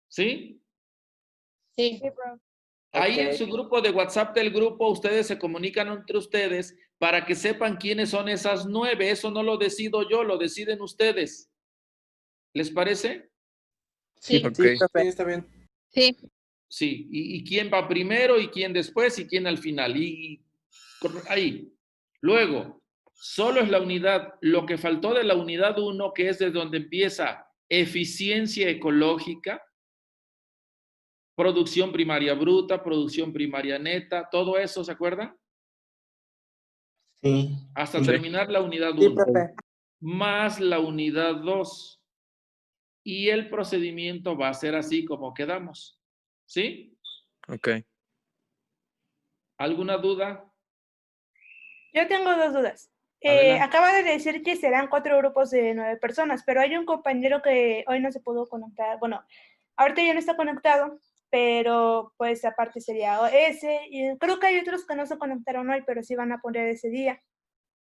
¿Sí? Sí. Ahí en Ok. su grupo de WhatsApp del grupo, ustedes se comunican entre ustedes para que sepan quiénes son esas 9. Eso no lo decido yo, lo deciden ustedes. ¿Les parece? Sí. Ok. Sí, profe. Sí, está bien. Sí. Sí, y quién va primero y quién después y quién al final. Ahí. Luego, solo es la unidad, lo que faltó de la unidad 1, que es de donde empieza eficiencia ecológica, producción primaria bruta, producción primaria neta, todo eso, ¿se acuerdan? Sí. Hasta Sí. terminar la unidad Sí, 1, profe. más la unidad 2. Y el procedimiento va a ser así como quedamos. ¿Sí? Ok. ¿Alguna duda? Yo tengo dos dudas. Adelante. Acaba de decir que serán 4 grupos de 9 personas, pero hay un compañero que hoy no se pudo conectar. Bueno, ahorita ya no está conectado, pero pues aparte sería ese. Y creo que hay otros que no se conectaron hoy, pero sí van a poner ese día.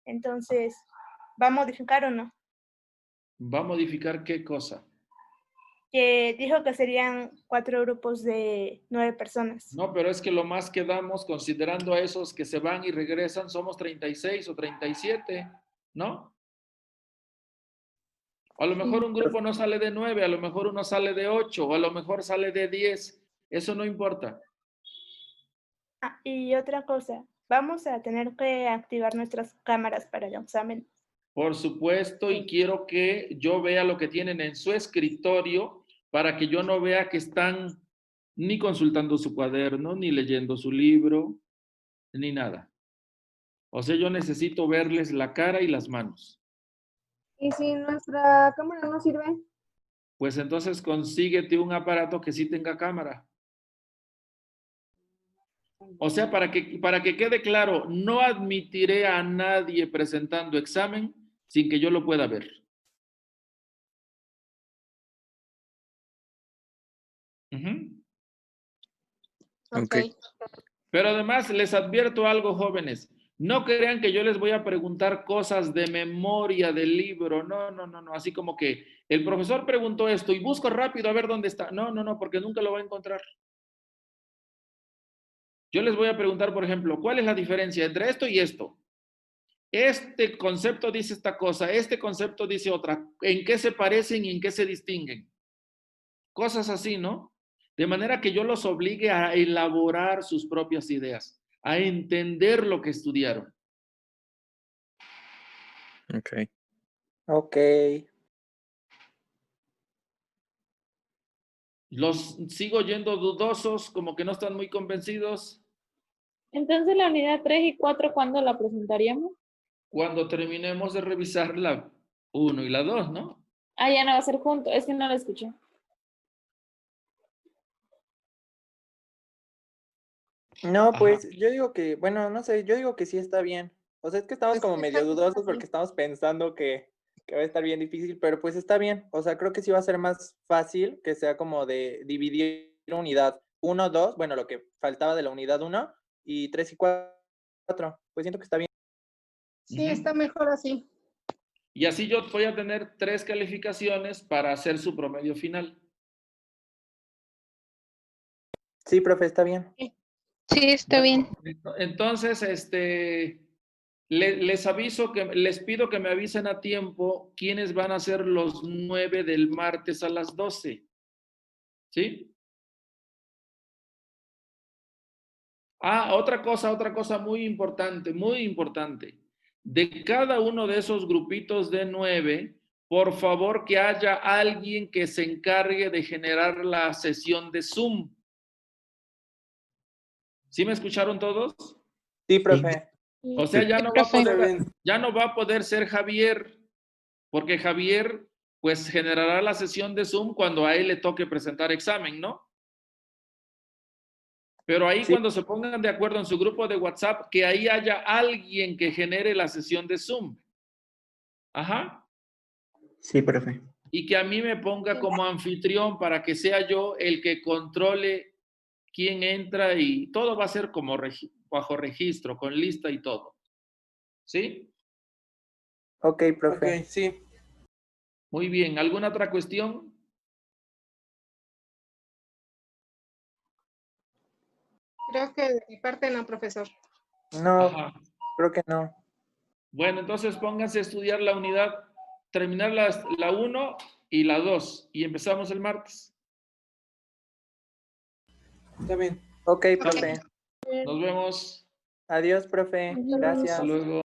Entonces, ¿va a modificar o no? ¿Va a modificar qué cosa? Que dijo que serían 4 grupos de 9 personas. No, pero es que lo más que damos, considerando a esos que se van y regresan, somos 36 o 37, ¿no? A lo mejor un grupo no sale de 9, a lo mejor uno sale de 8, o a lo mejor sale de 10. Eso no importa. Ah, y otra cosa, vamos a tener que activar nuestras cámaras para el examen. Por supuesto, y quiero que yo vea lo que tienen en su escritorio para que yo no vea que están ni consultando su cuaderno, ni leyendo su libro, ni nada. O sea, yo necesito verles la cara y las manos. ¿Y si nuestra cámara no sirve? Pues entonces consíguete un aparato que sí tenga cámara. O sea, para que quede claro, no admitiré a nadie presentando examen sin que yo lo pueda ver. Ujú. Ok. Pero además les advierto algo, jóvenes. No crean que yo les voy a preguntar cosas de memoria del libro. No, no, no, no. Así como que el profesor preguntó esto y busco rápido a ver dónde está. No, no, no, porque nunca lo va a encontrar. Yo les voy a preguntar, por ejemplo, ¿cuál es la diferencia entre esto y esto? Este concepto dice esta cosa, este concepto dice otra. ¿En qué se parecen y en qué se distinguen? Cosas así, ¿no? De manera que yo los obligue a elaborar sus propias ideas, a entender lo que estudiaron. Ok. Ok. Los sigo yendo dudosos, como que no están muy convencidos. Entonces la unidad 3 y 4, ¿cuándo la presentaríamos? Cuando terminemos de revisar la 1 y la 2, ¿no? Ah, ya no va a ser junto, es que no la escuché. No, Ajá. pues yo digo que, bueno, no sé, yo digo que sí está bien. O sea, es que estamos Pues como sí, medio está dudosos porque fácil. estamos pensando que va a estar bien difícil, pero pues está bien. O sea, creo que sí va a ser más fácil que sea como de dividir unidad 1, 2, bueno, lo que faltaba de la unidad 1, y 3 y 4. Pues siento que está bien. Sí, está mejor así. Y así yo voy a tener 3 calificaciones para hacer su promedio final. Sí, profe, está bien. Sí, está bien. Entonces, les aviso les pido que me avisen a tiempo quiénes van a ser los 9 del martes a las 12. ¿Sí? Ah, otra cosa muy importante, muy importante. De cada uno de esos grupitos de 9, por favor que haya alguien que se encargue de generar la sesión de Zoom. ¿Sí me escucharon todos? Sí, profe. O sea, ya Sí, no profe. va a poder ser Javier, porque Javier pues generará la sesión de Zoom cuando a él le toque presentar examen, ¿no? Pero ahí Sí. cuando se pongan de acuerdo en su grupo de WhatsApp, que ahí haya alguien que genere la sesión de Zoom. Ajá. Sí, profe. Y que a mí me ponga como anfitrión para que sea yo el que controle quién entra y todo va a ser como bajo registro, con lista y todo. ¿Sí? Ok, profe. Ok, sí. Muy bien. ¿Alguna otra cuestión? Creo que de mi parte no, profesor. No, Ajá. creo que no. Bueno, entonces pónganse a estudiar la unidad, terminar la 1 y la 2 y empezamos el martes. Está bien. Ok, profe. Nos vemos. Adiós, profe. Gracias. Hasta luego.